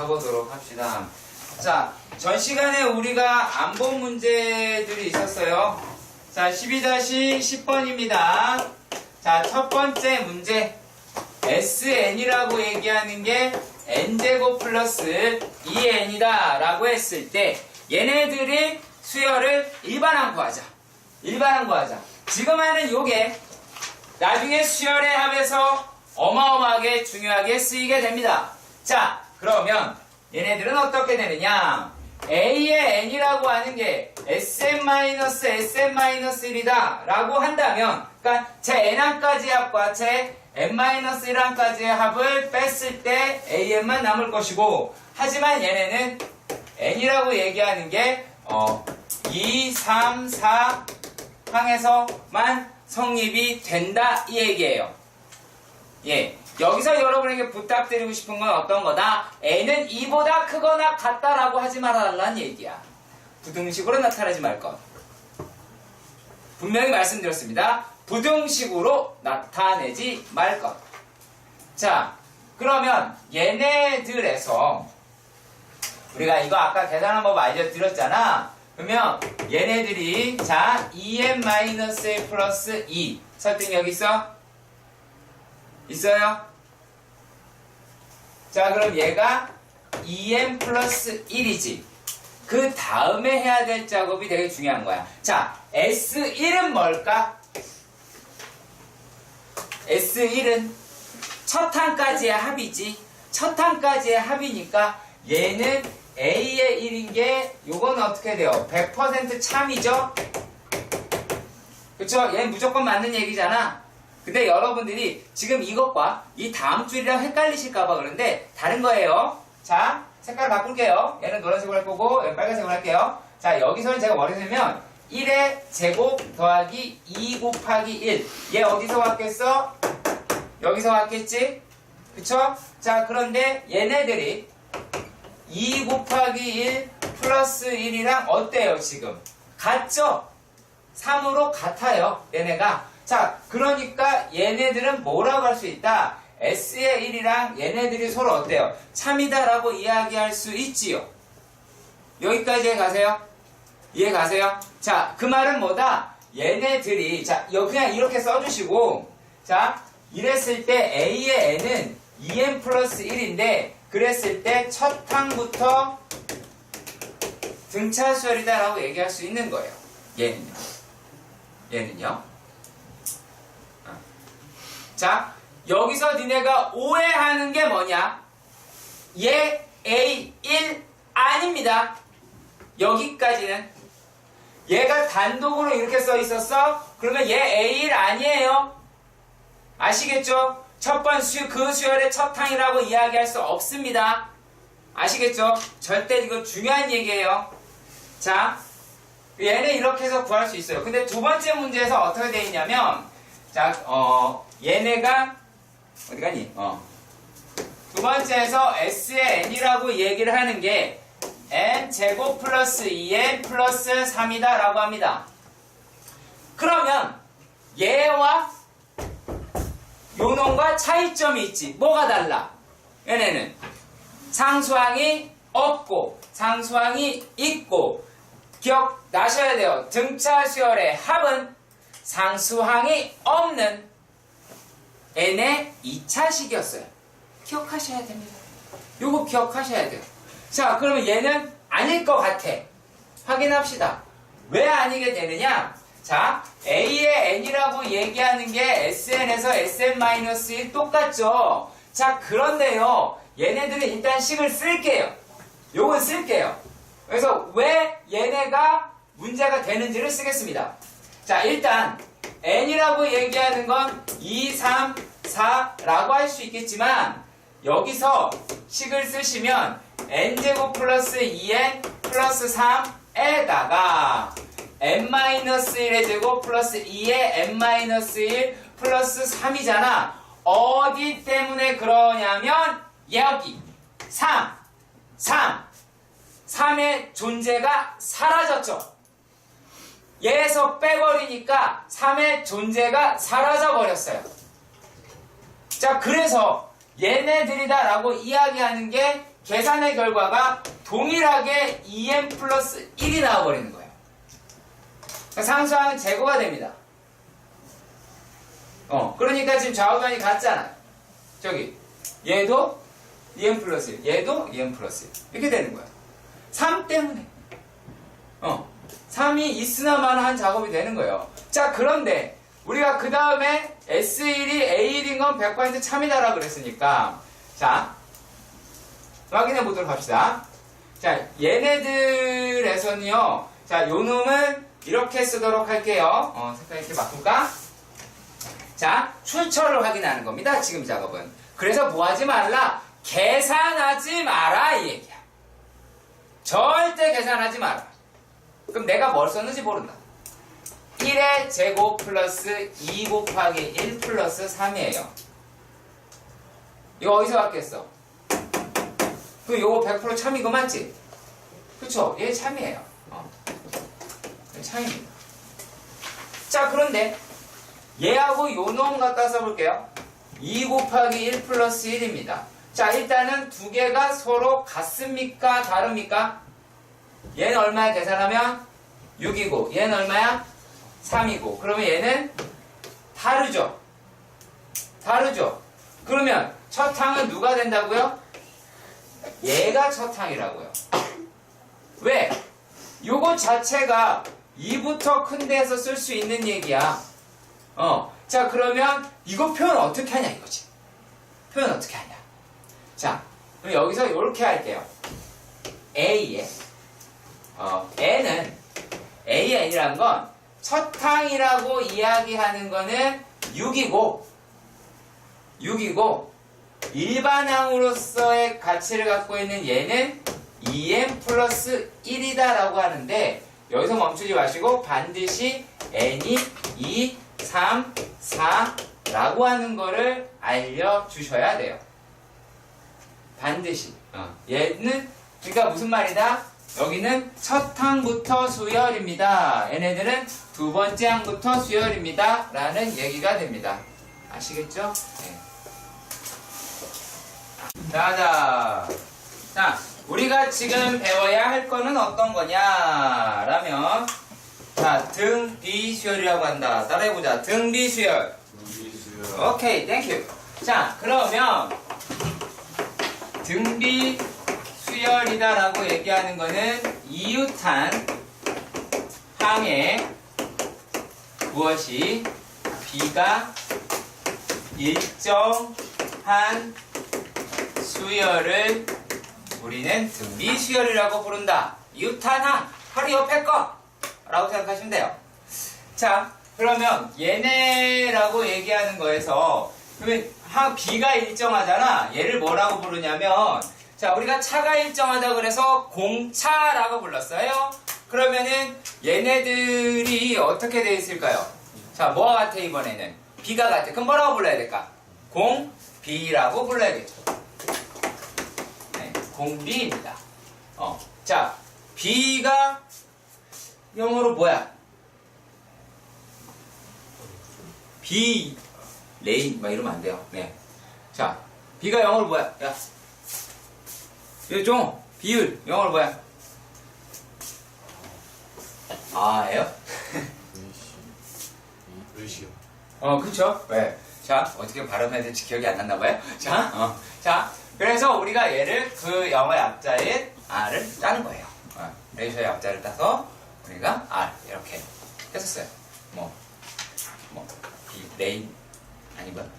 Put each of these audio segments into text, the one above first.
가보도록 합시다. 자, 전 시간에 우리가 안 본 문제들이 있었어요. 자, 12-10번입니다. 자, 첫 번째 문제. SN이라고 얘기하는 게 n제곱 플러스 2n이다 라고 했을 때 얘네들이 수열을 일반항 구하자. 일반항 구하자. 지금 하는 요게 나중에 수열의 합에서 어마어마하게 중요하게 쓰이게 됩니다. 자, 그러면 얘네들은 어떻게 되느냐? A의 n이라고 하는 게 Sn-Sn-1이다 라고 한다면, 그러니까 제 n항까지 합과 제 n-1항까지의 합을 뺐을 때 an만 남을 것이고, 하지만 얘네는 n이라고 얘기하는 게 2, 3, 4 항에서만 성립이 된다 이 얘기예요. 예, 여기서 여러분에게 부탁드리고 싶은 건 어떤 거다? n은 2보다 크거나 같다라고 하지 말아달라는 얘기야. 부등식으로 나타내지 말 것. 분명히 말씀드렸습니다. 부등식으로 나타내지 말 것. 자, 그러면 얘네들에서 우리가 이거 아까 계산한 법 알려드렸잖아. 그러면 얘네들이 자 2n-1 플러스 2 설득 여기 있어? 있어요? 자, 그럼 얘가 2n 플러스 1이지. 그 다음에 해야 될 작업이 되게 중요한 거야. 자, S1은 뭘까? S1은 첫 항까지의 합이지. 첫 항까지의 합이니까 얘는 A의 1인 게 요건 어떻게 돼요? 100% 참이죠? 그쵸? 얘는 무조건 맞는 얘기잖아. 근데 여러분들이 지금 이것과 이 다음 줄이랑 헷갈리실까봐 그런데 다른 거예요. 자, 색깔 바꿀게요. 얘는 노란색으로 할 거고 얘는 빨간색으로 할게요. 자, 여기서는 제가 머리 세면 1의 제곱 더하기 2 곱하기 1. 얘 어디서 왔겠어? 여기서 왔겠지? 그쵸? 자, 그런데 얘네들이 2 곱하기 1 플러스 1이랑 어때요 지금? 같죠? 3으로 같아요 얘네가. 자, 그러니까 얘네들은 뭐라고 할 수 있다? S의 1이랑 얘네들이 서로 어때요? 참이다라고 이야기할 수 있지요. 여기까지 가세요? 이해 가세요? 자, 그 말은 뭐다? 얘네들이 자, 그냥 이렇게 써주시고 자, 이랬을 때 A의 n은 2n 플러스 1인데 그랬을 때 첫 항부터 등차수열이다라고 얘기할 수 있는 거예요. 얘는요. 자, 여기서 니네가 오해하는 게 뭐냐? 얘 A1 아닙니다. 여기까지는. 얘가 단독으로 이렇게 써 있었어? 그러면 얘 A1 아니에요. 아시겠죠? 첫 번 그 수열의 첫 항이라고 이야기할 수 없습니다. 아시겠죠? 절대 이거 중요한 얘기예요. 자, 얘는 이렇게 해서 구할 수 있어요. 근데 두 번째 문제에서 어떻게 되어 있냐면 자, 얘네가 어디 가니? 두 번째에서 S의 n이라고 얘기를 하는 게 n 제곱 플러스 2n 플러스 3이다 라고 합니다. 그러면 얘와 요 놈과 차이점이 있지. 뭐가 달라? 얘네는 상수항이 없고 상수항이 있고 기억나셔야 돼요. 등차수열의 합은 상수항이 없는 n의 2차식이었어요. 기억하셔야 됩니다. 요거 기억하셔야 돼요. 자, 그러면 얘는 아닐 것 같아. 확인합시다. 왜 아니게 되느냐? 자, A의 n이라고 얘기하는 게 Sn에서 Sn-1 똑같죠? 자, 그런데요. 얘네들은 일단 식을 쓸게요. 요건 쓸게요. 그래서 왜 얘네가 문제가 되는지를 쓰겠습니다. 자, 일단 n이라고 얘기하는 건 2, 3, 4라고 할 수 있겠지만 여기서 식을 쓰시면 n제곱 플러스 2n 플러스 3에다가 n-1의 제곱 플러스 2의 n-1 플러스 3이잖아. 어디 때문에 그러냐면 여기 3의 존재가 사라졌죠. 얘에서 빼버리니까 3의 존재가 사라져버렸어요. 자, 그래서 얘네들이다 라고 이야기하는 게 계산의 결과가 동일하게 2n 플러스 1이 나와버리는 거예요. 그러니까 상수항은 제거가 됩니다. 그러니까 지금 좌우변이 같잖아요. 저기 얘도 2n 플러스 1, 얘도 2n 플러스 1 이렇게 되는 거야. 3 때문에 3이 있으나 마나한 작업이 되는 거예요. 자, 그런데 우리가 그 다음에 S1이 A1인 건 100% 참이다라고 그랬으니까 자, 확인해 보도록 합시다. 자, 얘네들에서는요, 자, 요 놈은 이렇게 쓰도록 할게요. 색깔 이렇게 바꿀까? 자, 출처를 확인하는 겁니다. 지금 작업은. 그래서 뭐 하지 말라? 계산하지 마라 이 얘기야. 절대 계산하지 마라. 그럼 내가 뭘 썼는지 모른다. 1의 제곱 플러스 2 곱하기 1 플러스 3이에요. 이거 어디서 왔겠어? 그 요거 100% 참이고 맞지? 그쵸? 얘 참이에요. 얘 참입니다. 자, 그런데 얘하고 요 놈 갖다 써볼게요. 2 곱하기 1 플러스 1입니다. 자, 일단은 두 개가 서로 같습니까? 다릅니까? 얘는 얼마야 계산하면? 6이고 얘는 얼마야? 3이고 그러면 얘는 다르죠? 다르죠? 그러면 첫 항은 누가 된다고요? 얘가 첫 항이라고요. 왜? 요거 자체가 2부터 큰 데에서 쓸 수 있는 얘기야. 자, 그러면 이거 표현 어떻게 하냐 이거지. 표현 어떻게 하냐. 자, 그럼 여기서 이렇게 할게요. A에 N은 AN이란 건 첫 항이라고 이야기하는 거는 6이고 일반항으로서의 가치를 갖고 있는 얘는 2n 플러스 1이다 라고 하는데 여기서 멈추지 마시고 반드시 n이 2, 3, 4 라고 하는 거를 알려주셔야 돼요. 반드시. 얘는 그러니까 무슨 말이다? 여기는 첫 항부터 수열입니다. 얘네들은 두 번째 항부터 수열입니다. 라는 얘기가 됩니다. 아시겠죠? 네. 자, 우리가 지금 배워야 할 거는 어떤 거냐? 라면, 자, 등 비수열이라고 한다. 따라해보자. 등 비수열. 오케이, 땡큐. 자, 그러면, 등비 수열이다라고 얘기하는 거는 이웃한 항에 무엇이 B가 일정한 수열을 우리는 등비 수열이라고 부른다. 이웃한 항, 바로 옆에 거 라고 생각하시면 돼요. 자, 그러면 얘네라고 얘기하는 거에서 그러면 항 B가 일정하잖아. 얘를 뭐라고 부르냐면 자, 우리가 차가 일정하다 그래서 공차라고 불렀어요. 그러면은 얘네들이 어떻게 되어 있을까요? 자, 뭐가 같아 이번에는? B가 같아. 그럼 뭐라고 불러야 될까? 공B라고 불러야겠죠. 네, 공B입니다. 자, B가 영어로 뭐야? B 레인 막 이러면 안 돼요. 네. 자, B가 영어로 뭐야? 야. 좀 비율 영어로 뭐야? 예요? 의시요. 그쵸? 네. 자, 어떻게 발음해야 될지 기억이 안 났나 봐요. 자, 그래서 우리가 얘를 그 영어의 앞자에 R을 짜는 거예요. 레이셔의 앞자를 따서 우리가 R 이렇게 했었어요. B 레인 아니면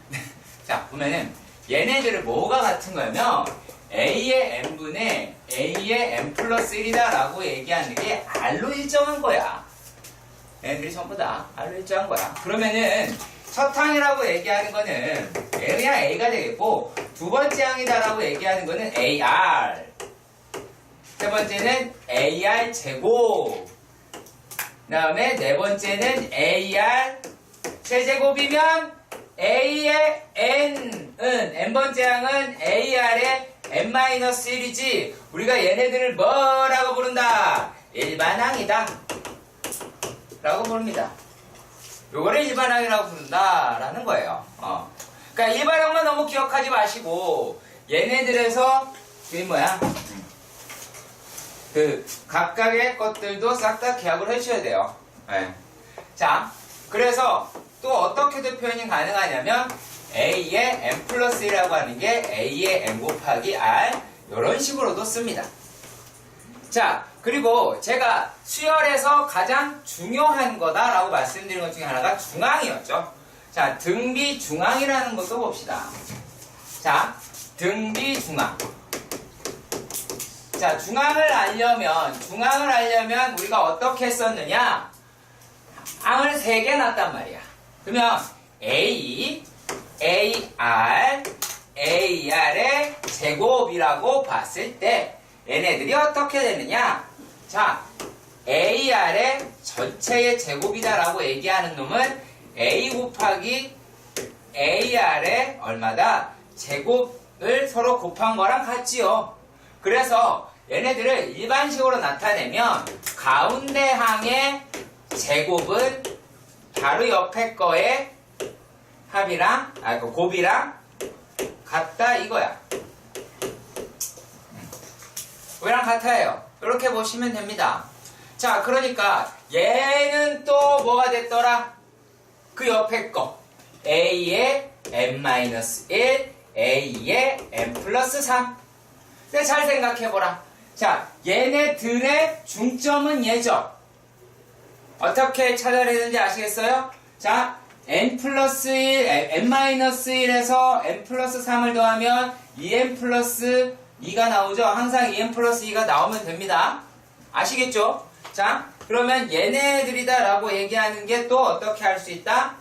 자, 보면은 얘네들은 뭐가 같은 거냐면 A의 n분의 A의 n 플러스 1이다 라고 얘기하는 게 R로 일정한 거야. 얘네들이 전부 다 R로 일정한 거야. 그러면은 첫 항이라고 얘기하는 거는 그냥 A가 되겠고 두 번째 항이다 라고 얘기하는 거는 AR 세 번째는 AR 제곱 그 다음에 네 번째는 AR 세제곱이면 A의 n은 n번째 항은 AR의 n-1이지 우리가 얘네들을 뭐라고 부른다? 일반항이다 라고 부릅니다. 요거를 일반항이라고 부른다 라는 거예요. 그러니까 일반항만 너무 기억하지 마시고 얘네들에서 그게 뭐야? 그 각각의 것들도 싹 다 기억을 해주셔야 돼요. 네. 자, 그래서 또 어떻게도 표현이 가능하냐면 A의 M 플러스 1이라고 하는 게 A의 M 곱하기 R 이런 식으로도 씁니다. 자, 그리고 제가 수열에서 가장 중요한 거다라고 말씀드린 것 중에 하나가 중앙이었죠. 자, 등비 중앙이라는 것도 봅시다. 자, 등비 중앙. 자, 중앙을 알려면 우리가 어떻게 썼느냐? 항을 3개 놨단 말이야. 그러면 A, AR, AR의 제곱이라고 봤을 때 얘네들이 어떻게 되느냐? 자, AR의 전체의 제곱이다라고 얘기하는 놈은 A 곱하기 AR의 얼마다? 제곱을 서로 곱한 거랑 같지요. 그래서 얘네들을 일반식으로 나타내면 가운데 항의 제곱은 바로 옆에 거의 합이랑, 그 곱이랑 같다 이거야. 곱이랑 같아요. 이렇게 보시면 됩니다. 자, 그러니까 얘는 또 뭐가 됐더라? 그 옆에 거. A의 M-1, A의 M 플러스 3. 근데 잘 생각해보라. 자, 얘네들의 중점은 얘죠. 어떻게 찾아내는지 아시겠어요? 자, n 플러스 1, n-1에서 n 플러스 3을 더하면 2n 플러스 2가 나오죠? 항상 2n 플러스 2가 나오면 됩니다. 아시겠죠? 자, 그러면 얘네들이다 라고 얘기하는 게 또 어떻게 할 수 있다?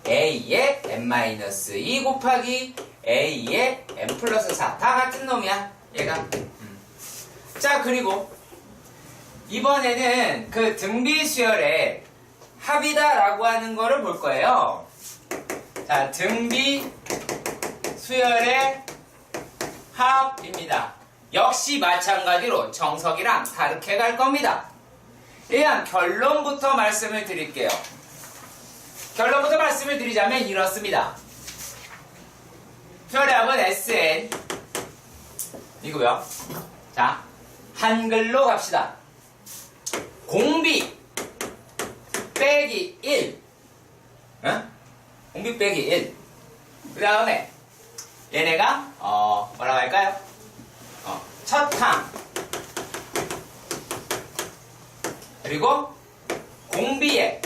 a의 n-2 곱하기 a의 n 플러스 4. 다 같은 놈이야, 얘가. 자, 그리고 이번에는 그 등비수열의 합이다라고 하는 거를 볼 거예요. 자, 등비수열의 합입니다. 역시 마찬가지로 정석이랑 다르게 갈 겁니다. 일단 결론부터 말씀을 드릴게요. 결론부터 말씀을 드리자면 이렇습니다. 수열의 합은 SN 이고요. 자, 한글로 갑시다. 공비 빼기 1. 공비 빼기 1. 그 다음에 얘네가 뭐라고 할까요? 첫 항. 그리고 공비에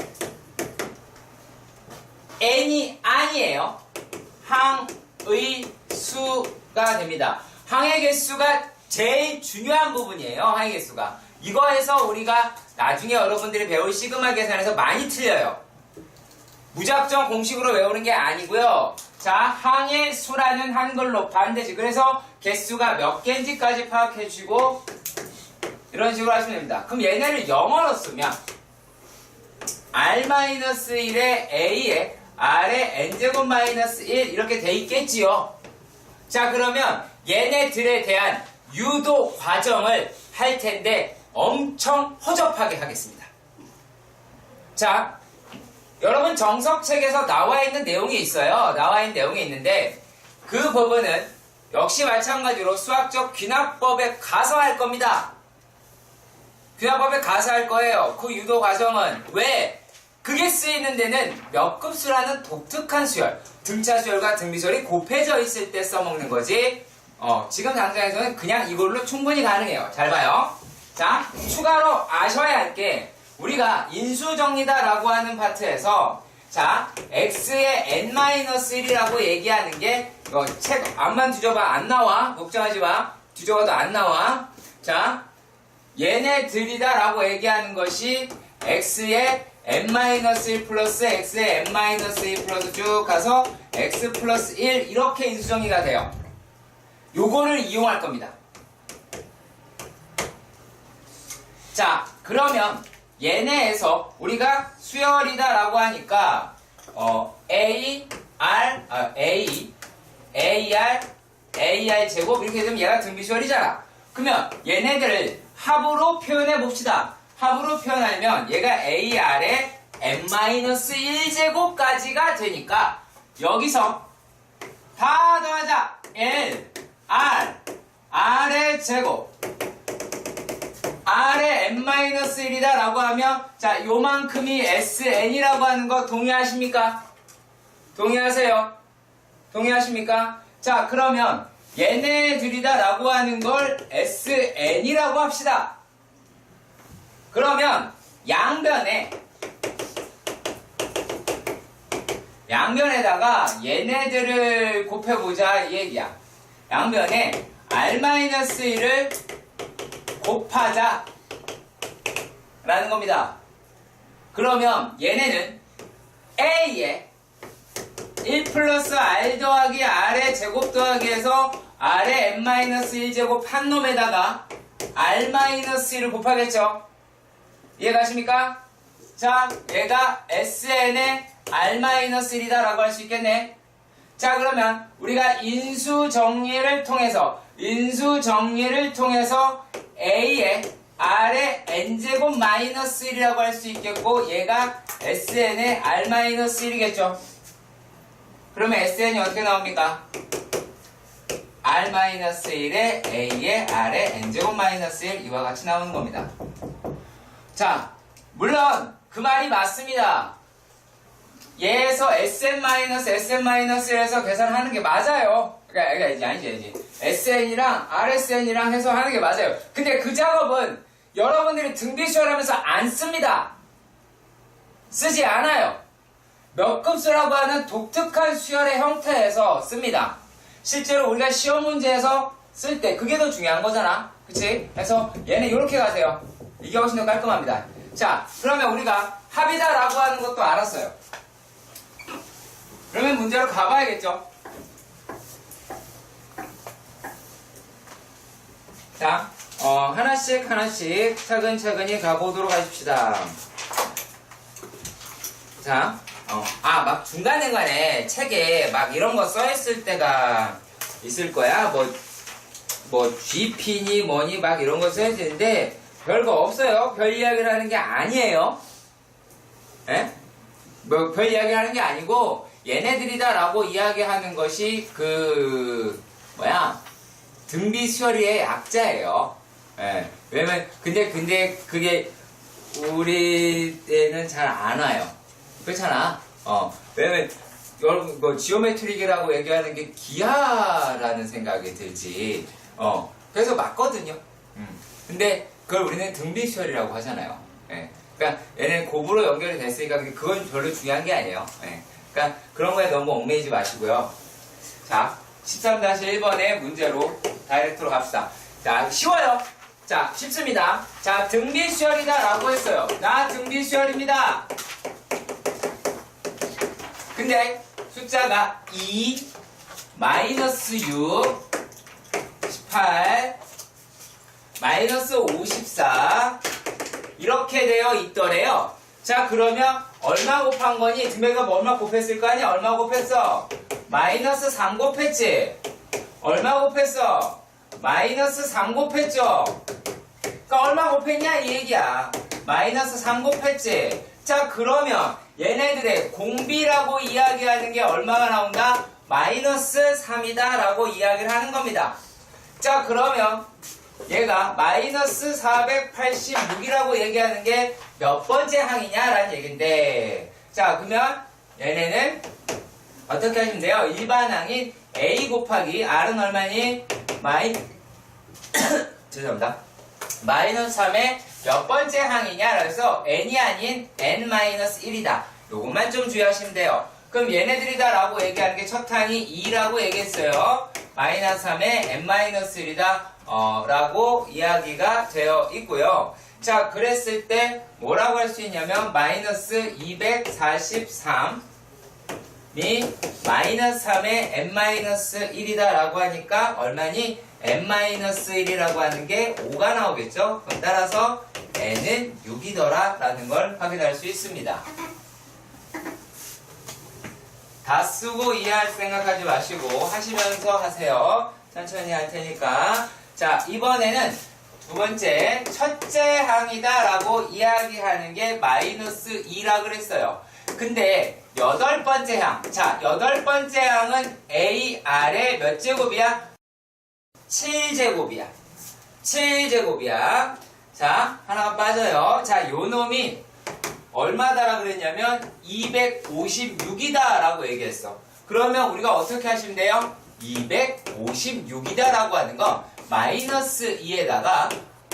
n이 아니에요. 항의 수가 됩니다. 항의 개수가 제일 중요한 부분이에요. 항의 개수가. 이거에서 우리가 나중에 여러분들이 배울 시그마 계산에서 많이 틀려요. 무작정 공식으로 외우는 게 아니고요. 자, 항의 수라는 한글로 반대지. 그래서 개수가 몇 개인지까지 파악해 주시고 이런 식으로 하시면 됩니다. 그럼 얘네를 영어로 쓰면 R-1에 A에 R에 N제곱 마이너스 1 이렇게 돼 있겠지요. 자, 그러면 얘네들에 대한 유도 과정을 할 텐데 엄청 허접하게 하겠습니다. 자, 여러분 정석책에서 나와 있는 내용이 있어요. 나와 있는 내용이 있는데 그 부분은 역시 마찬가지로 수학적 귀납법에 가서 할 겁니다. 귀납법에 가서 할 거예요. 그 유도 과정은 왜? 그게 쓰이는 데는 몇 급수라는 독특한 수열, 등차 수열과 등비수열이 곱해져 있을 때 써먹는 거지. 지금 당장에서는 그냥 이걸로 충분히 가능해요. 잘 봐요. 자, 추가로 아셔야 할 게 우리가 인수정리다라고 하는 파트에서 자, x의 n-1이라고 얘기하는 게 이거 책 앞만 뒤져봐 안 나와. 걱정하지 마. 뒤져봐도 안 나와. 자, 얘네들이다라고 얘기하는 것이 x의 n-1 플러스 x의 n-1 플러스 쭉 가서 x 플러스 1 이렇게 인수정리가 돼요. 요거를 이용할 겁니다. 자, 그러면 얘네에서 우리가 수열이다라고 하니까 A, AR 제곱 이렇게 되면 얘가 등비수열이잖아. 그러면 얘네들을 합으로 표현해 봅시다. 합으로 표현하면 얘가 AR의 n-1제곱까지가 되니까 여기서 다 더하자. L, R, R의 제곱 R의 n-1이다 라고 하면 자 요만큼이 Sn이라고 하는 거 동의하십니까? 동의하세요? 동의하십니까? 자 그러면 얘네들이다 라고 하는 걸 Sn이라고 합시다. 그러면 양변에다가 얘네들을 곱해보자 이 얘기야. 양변에 R-1을 곱하자 라는 겁니다. 그러면 얘네는 A에 1 플러스 R 더하기 R의 제곱 더하기 해서 R의 n-1제곱 한 놈에다가 R-1을 곱하겠죠. 이해가십니까? 자, 얘가 SN의 R-1이다 라고 할 수 있겠네. 자, 그러면 우리가 인수정리를 통해서 A의 R의 N제곱 마이너스 1이라고 할 수 있겠고 얘가 SN의 R-1이겠죠. 그러면 SN이 어떻게 나옵니까? R-1에 A의 R의 N제곱 마이너스 1 이와 같이 나오는 겁니다. 자, 물론 그 말이 맞습니다. 얘에서 SN-SN-1에서 계산하는 게 맞아요. 그러니까 아니지. SN이랑 RSN이랑 해서 하는 게 맞아요. 근데 그 작업은 여러분들이 등비 수열하면서 안 씁니다. 쓰지 않아요. 몇 급수라고 하는 독특한 수열의 형태에서 씁니다. 실제로 우리가 시험 문제에서 쓸 때 그게 더 중요한 거잖아. 그치? 그래서 얘는 이렇게 가세요. 이게 훨씬 더 깔끔합니다. 자, 그러면 우리가 합이다라고 하는 것도 알았어요. 그러면 문제로 가봐야겠죠. 자, 하나씩 차근차근히 가보도록 하십시다. 자, 막 중간중간에 책에 막 이런 거 써있을 때가 있을 거야. 뭐 GP니 뭐니 막 이런 거 써있는데 별거 없어요. 별 이야기를 하는 게 아니에요. 예? 뭐 별 이야기 하는 게 아니고 얘네들이다 라고 이야기하는 것이 등비 수열이의 약자예요. 예. 왜냐면 근데 그게 우리 때는 잘 안 와요. 그렇잖아. 왜냐면 여러분 뭐 지오메트릭이라고 얘기하는 게 기하라는 생각이 들지. 그래서 맞거든요. 근데 그걸 우리는 등비 수열이라고 하잖아요. 예. 그러니까 얘는 곱으로 연결이 됐으니까 그건 별로 중요한 게 아니에요. 예. 그러니까 그런 거에 너무 얽매이지 마시고요. 자, 13-1번의 문제로 다이렉트로 갑시다. 자, 쉬워요. 자, 쉽습니다. 자, 등비 수열이다 라고 했어요. 나 등비 수열입니다. 근데 숫자가 2, 마이너스 6, 18, 마이너스 54 이렇게 되어 있더래요. 자, 그러면 얼마 곱한 거니? 등배가 얼마 곱했을 거 아니야? 얼마 곱했어? 마이너스 3 곱했지? 얼마 곱했어? 마이너스 3 곱했죠? 그러니까 얼마 곱했냐 이 얘기야. 마이너스 3 곱했지? 자, 그러면 얘네들의 공비라고 이야기하는 게 얼마가 나온다? 마이너스 3이다 라고 이야기를 하는 겁니다. 자, 그러면 얘가 마이너스 486이라고 얘기하는 게 몇 번째 항이냐 라는 얘기인데, 자, 그러면 얘네는 어떻게 하시면 돼요? 일반항인 A 곱하기 R은 얼마니? 죄송합니다. 마이너스 3의 몇 번째 항이냐? 그래서 n이 아닌 n-1이다. 요것만 좀 주의하시면 돼요. 그럼 얘네들이다 라고 얘기하는 게 첫 항이 2라고 얘기했어요. 마이너스 3의 n-1이다 라고 이야기가 되어 있고요. 자, 그랬을 때 뭐라고 할 수 있냐면 마이너스 243이 마이너스 3의 n-1이다 라고 하니까 얼마니? n-1이라고 하는 게 5가 나오겠죠? 그럼 따라서 n은 6이더라 라는 걸 확인할 수 있습니다. 다 쓰고 이해할 생각하지 마시고 하시면서 하세요. 천천히 할 테니까. 자, 이번에는 두 번째, 첫째 항이다 라고 이야기하는 게 마이너스 2라 그랬어요. 근데 여덟 번째 항. 자, 여덟 번째 항은 AR의 몇 제곱이야? 7제곱이야. 7제곱이야. 자, 하나가 빠져요. 자, 요 놈이 얼마다라 그랬냐면 256이다 라고 얘기했어. 그러면 우리가 어떻게 하시면 돼요? 256이다 라고 하는 거 마이너스 2에다가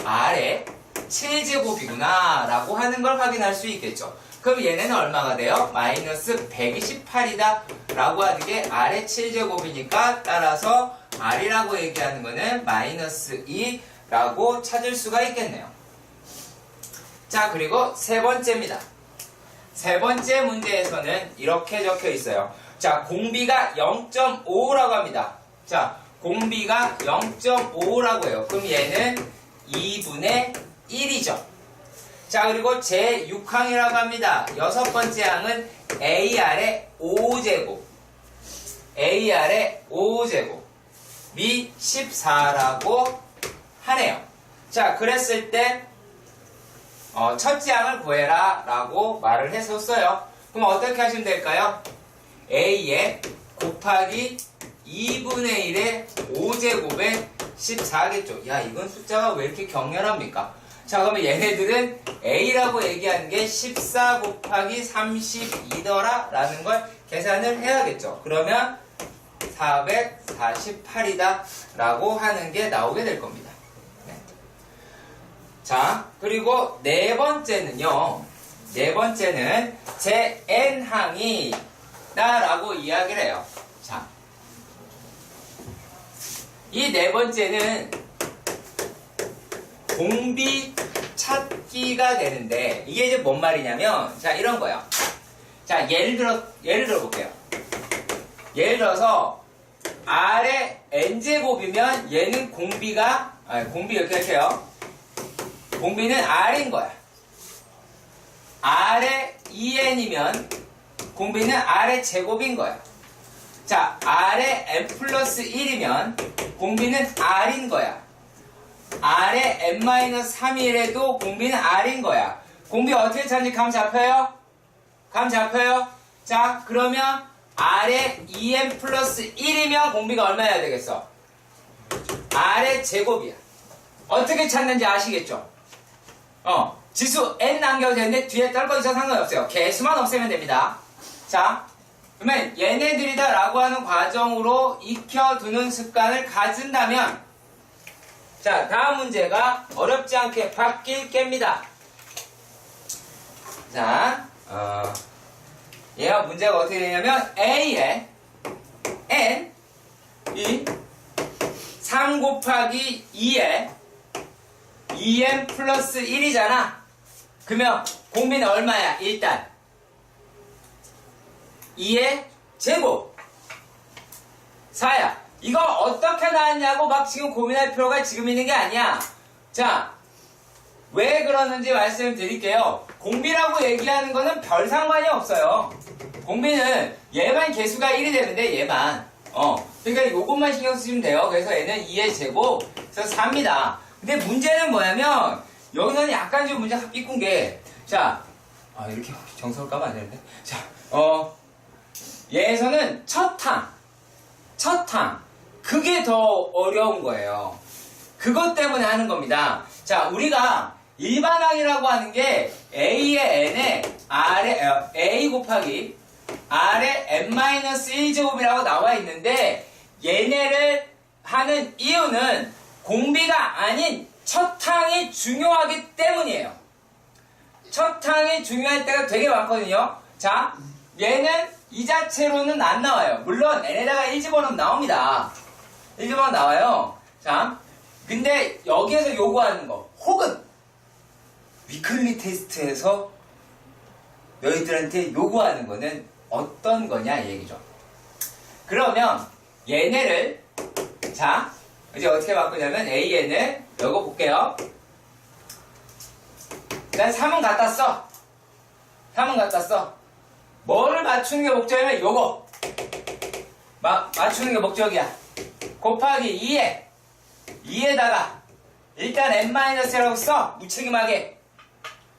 아래 7제곱이구나 라고 하는 걸 확인할 수 있겠죠. 그럼 얘네는 얼마가 돼요? 마이너스 128이다 라고 하는 게 아래 7제곱이니까 따라서 R이라고 얘기하는 거는 마이너스 2라고 찾을 수가 있겠네요. 자, 그리고 세 번째입니다. 세 번째 문제에서는 이렇게 적혀 있어요. 자, 공비가 0.5라고 합니다. 자, 공비가 0.5라고 해요. 그럼 얘는 2분의 1이죠. 자, 그리고 제6항이라고 합니다. 여섯 번째 항은 AR의 5제곱. AR의 5제곱이 14라고 하네요. 자, 그랬을 때 첫째 항을 구해라 라고 말을 했었어요. 그럼 어떻게 하시면 될까요? A에 곱하기 2분의 1의 5제곱에 14겠죠. 야, 이건 숫자가 왜 이렇게 격렬합니까? 자, 그러면 얘네들은 A라고 얘기하는 게 14 곱하기 32더라 라는 걸 계산을 해야겠죠. 그러면 448이다 라고 하는 게 나오게 될 겁니다. 네. 자, 그리고 네 번째는요. 네 번째는 제 N항이 라고 이야기를 해요. 자, 이 네 번째는 공비 찾기가 되는데 이게 이제 뭔 말이냐면 자, 이런 거야. 자, 예를 들어 볼게요. 예를 들어서 R의 N제곱이면 얘는 공비가 공비 이렇게 할게요. 공비는 R인 거야. R의 2N이면 공비는 R의 제곱인 거야. 자, R의 N 플러스 1이면 공비는 R인 거야. R의 N-3이래도 공비는 R인 거야. 공비 어떻게 찾는지 감 잡혀요? 감 잡혀요? 자, 그러면 R의 2N 플러스 1이면 공비가 얼마여야 되겠어? R의 제곱이야. 어떻게 찾는지 아시겠죠? 지수 N 남겨도 되는데 뒤에 떨궈 있어도 상관없어요. 개수만 없애면 됩니다. 자, 그러면 얘네들이다 라고 하는 과정으로 익혀두는 습관을 가진다면 자, 다음 문제가 어렵지 않게 바뀔 게입니다. 자, 얘가 문제가 어떻게 되냐면 A에 N 이 3 곱하기 2에 2N 플러스 1이잖아. 그러면 공비는 얼마야? 일단 2의 제곱 4야. 이거 어떻게 나왔냐고 막 지금 고민할 필요가 지금 있는 게 아니야. 자, 왜 그러는지 말씀을 드릴게요. 공비라고 얘기하는 거는 별 상관이 없어요. 공비는 얘만 개수가 1이 되는데 얘만 그러니까 요것만 신경 쓰시면 돼요. 그래서 얘는 2의 제곱 그래서 4입니다. 근데 문제는 뭐냐면 여기서는 약간 좀 문제가 삐꾼 게 자, 이렇게 정석을 까면 안 되는데 자, 얘에서는 첫 항 그게 더 어려운 거예요. 그것 때문에 하는 겁니다. 자, 우리가 일반항이라고 하는 게 A의 N에 A 곱하기 R의 N-1제곱이라고 나와 있는데 얘네를 하는 이유는 공비가 아닌 첫 항이 중요하기 때문이에요. 첫 항이 중요할 때가 되게 많거든요. 자, 얘는 이 자체로는 안 나와요. 물론 n에다가 1 집어넣으면 나옵니다. 1 집어넣으면 나와요. 자, 근데 여기에서 요구하는 거 혹은 위클리 테스트에서 너희들한테 요구하는 거는 어떤 거냐 이 얘기죠. 그러면 얘네를 자, 이제 어떻게 바꾸냐면 AN을 요거 볼게요. 일단 3은 갖다 써. 3은 갖다 써. 뭐를 맞추는 게 목적이면 요거 맞추는 게 목적이야. 곱하기 2에다가 일단 n-라고 써. 무책임하게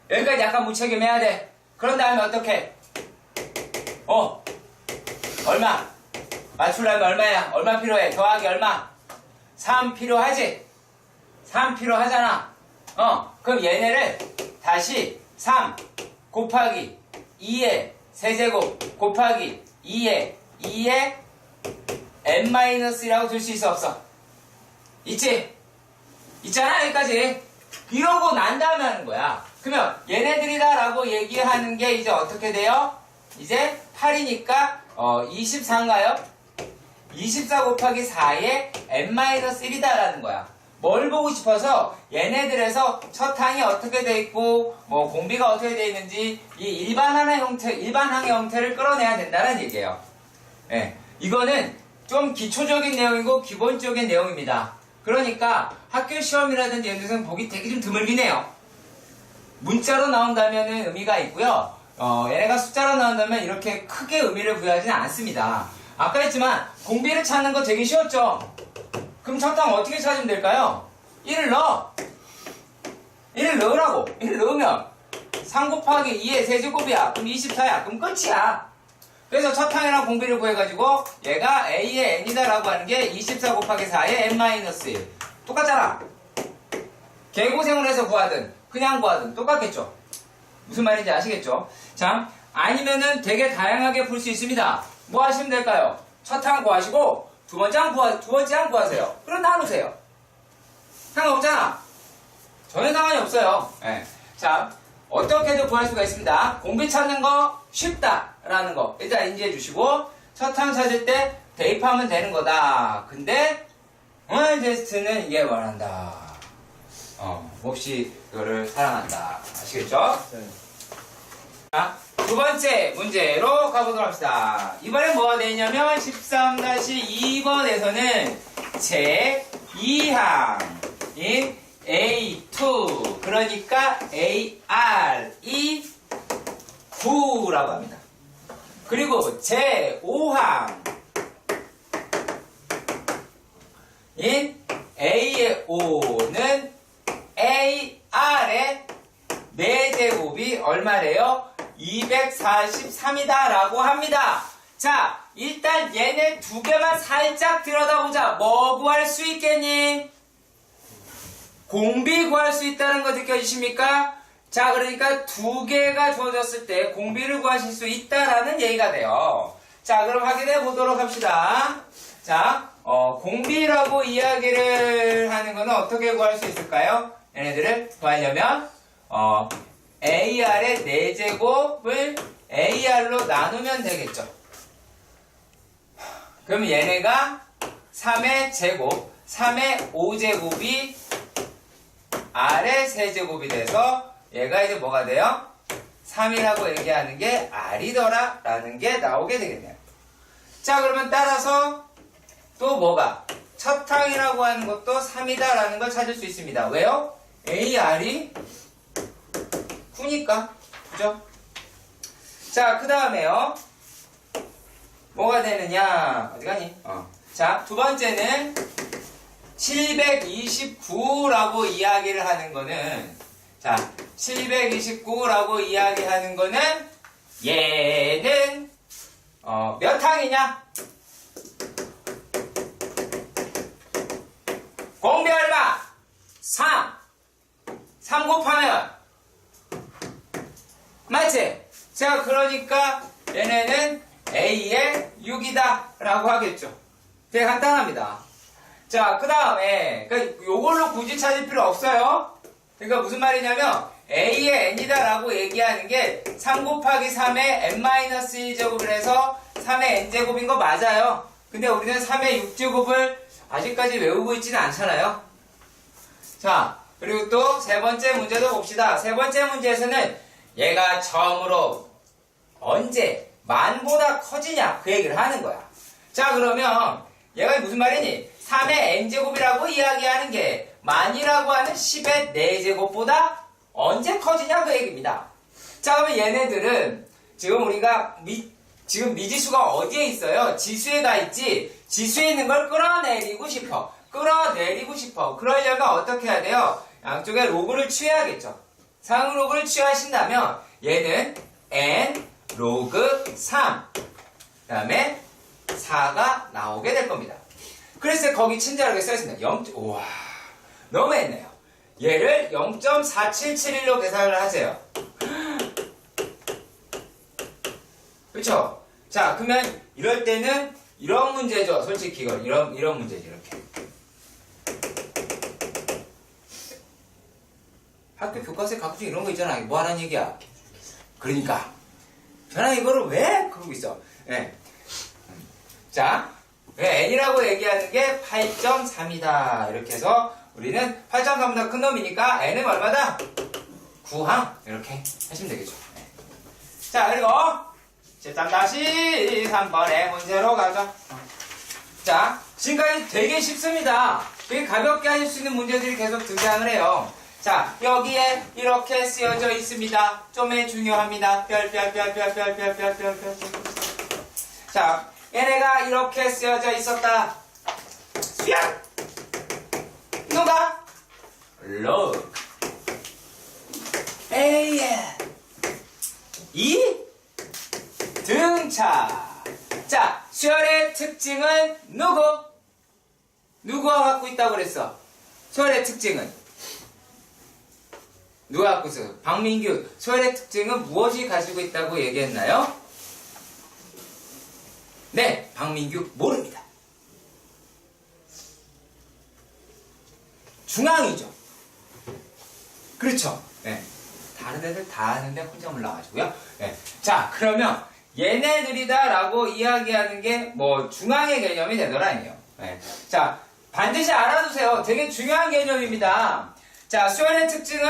여기까지 약간 무책임해야 돼. 그런 다음에 어떻게 얼마 맞추려면 얼마야? 얼마 필요해? 더하기 얼마? 3 필요하지? 3 필요하잖아. 그럼 얘네를 다시 3 곱하기 2의 세제곱 곱하기 2의 n-1이라고 둘 수 있어 없어? 있지? 있잖아 여기까지. 이러고 난 다음에 하는 거야. 그러면 얘네들이다 라고 얘기하는 게 이제 어떻게 돼요? 이제 8이니까 24인가요? 24 곱하기 4의 n-1이다 라는 거야. 뭘 보고 싶어서 얘네들에서 첫 항이 어떻게 돼 있고 뭐 공비가 어떻게 돼 있는지 이 일반항의 형태를 끌어내야 된다는 얘기예요. 예, 이거는 좀 기초적인 내용이고 기본적인 내용입니다. 그러니까 학교 시험이라든지 이런 데서는 보기 되게 좀 드물긴 해요. 문자로 나온다면 의미가 있고요. 얘네가 숫자로 나온다면 이렇게 크게 의미를 부여하지는 않습니다. 아까 했지만 공비를 찾는 거 되게 쉬웠죠? 그럼 첫 항 어떻게 찾으면 될까요? 1을 넣어. 1을 넣으라고. 1을 넣으면 3 곱하기 2의 세제곱이야. 그럼 24야. 그럼 끝이야. 그래서 첫 항이랑 공비를 구해가지고 얘가 a의 n이다 라고 하는 게 24 곱하기 4의 n-1. 똑같잖아. 개고생을 해서 구하든 그냥 구하든 똑같겠죠. 무슨 말인지 아시겠죠? 자, 아니면은 되게 다양하게 풀 수 있습니다. 뭐 하시면 될까요? 첫 항 구하시고 두 번째 항 구하세요. 그럼 나누세요. 상관없잖아. 전혀 상관이 없어요. 네. 자, 어떻게도 구할 수가 있습니다. 공비 찾는 거 쉽다라는 거 일단 인지해 주시고 첫 항 찾을 때 대입하면 되는 거다. 근데 오늘 테스트는 이게 원한다. 몹시 이거를 사랑한다. 아시겠죠? 네. 자, 두 번째 문제로 가보도록 합시다. 이번엔 뭐가 되냐면 13-2번에서는 제 2항인 A2 그러니까 AR이 9라고 합니다. 그리고 제 5항인 A의 5는 AR의 4제곱이 얼마래요? 243이다 라고 합니다. 자, 일단 얘네 두 개만 살짝 들여다보자. 뭐 구할 수 있겠니? 공비 구할 수 있다는 거 느껴지십니까? 자, 그러니까 두 개가 주어졌을 때 공비를 구하실 수 있다라는 얘기가 돼요. 자, 그럼 확인해 보도록 합시다. 자, 공비라고 이야기를 하는 거는 어떻게 구할 수 있을까요? 얘네들을 구하려면 AR의 4제곱을 AR로 나누면 되겠죠. 그럼 얘네가 3의 제곱, 3의 5제곱이 R의 세제곱이 돼서 얘가 이제 뭐가 돼요? 3이라고 얘기하는 게 R이더라 라는 게 나오게 되겠네요. 자, 그러면 따라서 또 뭐가? 첫 항이라고 하는 것도 3이다 라는 걸 찾을 수 있습니다. 왜요? AR이 9니까. 그죠? 자, 그 다음에요. 뭐가 되느냐? 어디 가니? 자, 두 번째는 729라고 이야기를 하는 거는, 자, 729라고 이야기하는 거는 얘는 몇 항이냐? 공비 얼마? 3 곱하면 맞지? 자, 그러니까 얘네는 A의 6이다 라고 하겠죠. 되게 간단합니다. 자, 그 다음에 요걸로 굳이 찾을 필요 없어요. 그러니까 무슨 말이냐면 A의 n이다 라고 얘기하는 게 3 곱하기 3의 n-1제곱을 해서 3의 n제곱인 거 맞아요. 근데 우리는 3의 6제곱을 아직까지 외우고 있지는 않잖아요. 자, 그리고 또 세 번째 문제도 봅시다. 세 번째 문제에서는 얘가 처음으로 언제 만보다 커지냐 그 얘기를 하는 거야. 자, 그러면 얘가 무슨 말이니? 3의 n제곱이라고 이야기하는 게 만이라고 하는 10의 4제곱보다 언제 커지냐 그 얘기입니다. 자, 그러면 얘네들은 지금 우리가 지금 미지수가 어디에 있어요? 지수에 가 있지. 지수에 있는 걸 끌어내리고 싶어. 그러려면 어떻게 해야 돼요? 양쪽에 로그를 취해야겠죠. 상로그를 취하신다면 얘는 n 로그 3 그 다음에 4가 나오게 될 겁니다. 그래서 거기 친절하게 써있습니다. 0. 우와, 너무했네요. 얘를 0.4771로 계산을 하세요. 그쵸? 자, 그러면 이럴 때는 이런 문제죠. 솔직히 이건 이런 문제죠. 이렇게. 학교 교과서에 가끔씩 이런 거 있잖아. 뭐 하라는 얘기야? 그러니까. 저는 이거를 왜 그러고 있어? 네. 자, n이라고 얘기하는 게 8.3이다. 이렇게 해서 우리는 8.3보다 큰 놈이니까 n은 얼마다? 9항. 이렇게 하시면 되겠죠. 네. 자, 그리고 13-3번의 문제로 가죠. 자, 지금까지 되게 쉽습니다. 되게 가볍게 하실 수 있는 문제들이 계속 등장을 해요. 자, 여기에 이렇게 쓰여져 있습니다. 좀에 중요합니다. 별. 자, 얘네가 이렇게 쓰여져 있었다. 수연! 누가? log. AN. 이 등차. 자, 수열의 특징은 누구? 누구가 갖고 있다고 그랬어? 수열의 특징은? 누가 갖고 있어요? 박민규. 수열의 특징은 무엇이 가지고 있다고 얘기했나요? 네, 박민규 모릅니다. 중앙이죠. 그렇죠. 네. 다른 애들 다 아는데 혼자 몰라가지고요. 네. 자, 그러면 얘네들이다라고 이야기하는 게 뭐 중앙의 개념이 되더라니요. 네. 자, 반드시 알아두세요. 되게 중요한 개념입니다. 자, 수열의 특징은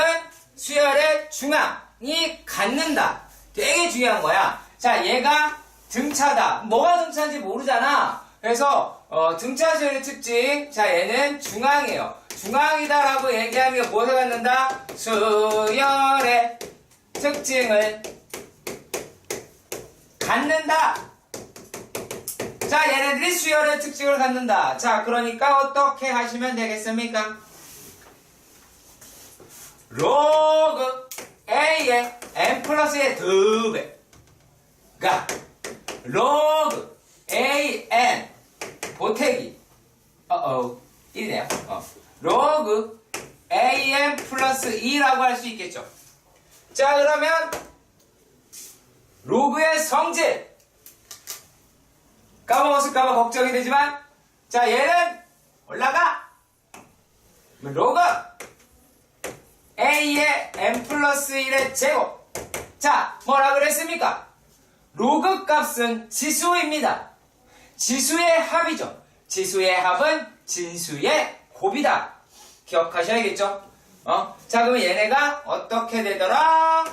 수열의 중앙이 갖는다. 되게 중요한 거야. 자, 얘가 등차다. 뭐가 등차인지 모르잖아. 그래서 등차 수열의 특징. 자, 얘는 중앙이에요. 중앙이다라고 얘기하면 무엇을 갖는다? 수열의 특징을 갖는다. 자, 얘네들이 수열의 특징을 갖는다. 자, 그러니까 어떻게 하시면 되겠습니까? 로그 A의 n 플러스의 2배가 로그 AN 보태기 1이네요. 로그 AN 플러스 2라고 할 수 있겠죠. 자, 그러면 로그의 성질 까먹었을까봐 걱정이 되지만, 자, 얘는 올라가. 로그 A의 n 플러스 1의 제곱. 자, 뭐라 그랬습니까? 로그 값은 지수입니다. 지수의 합이죠. 지수의 합은 진수의 곱이다. 기억하셔야겠죠? 자, 그러면 얘네가 어떻게 되더라?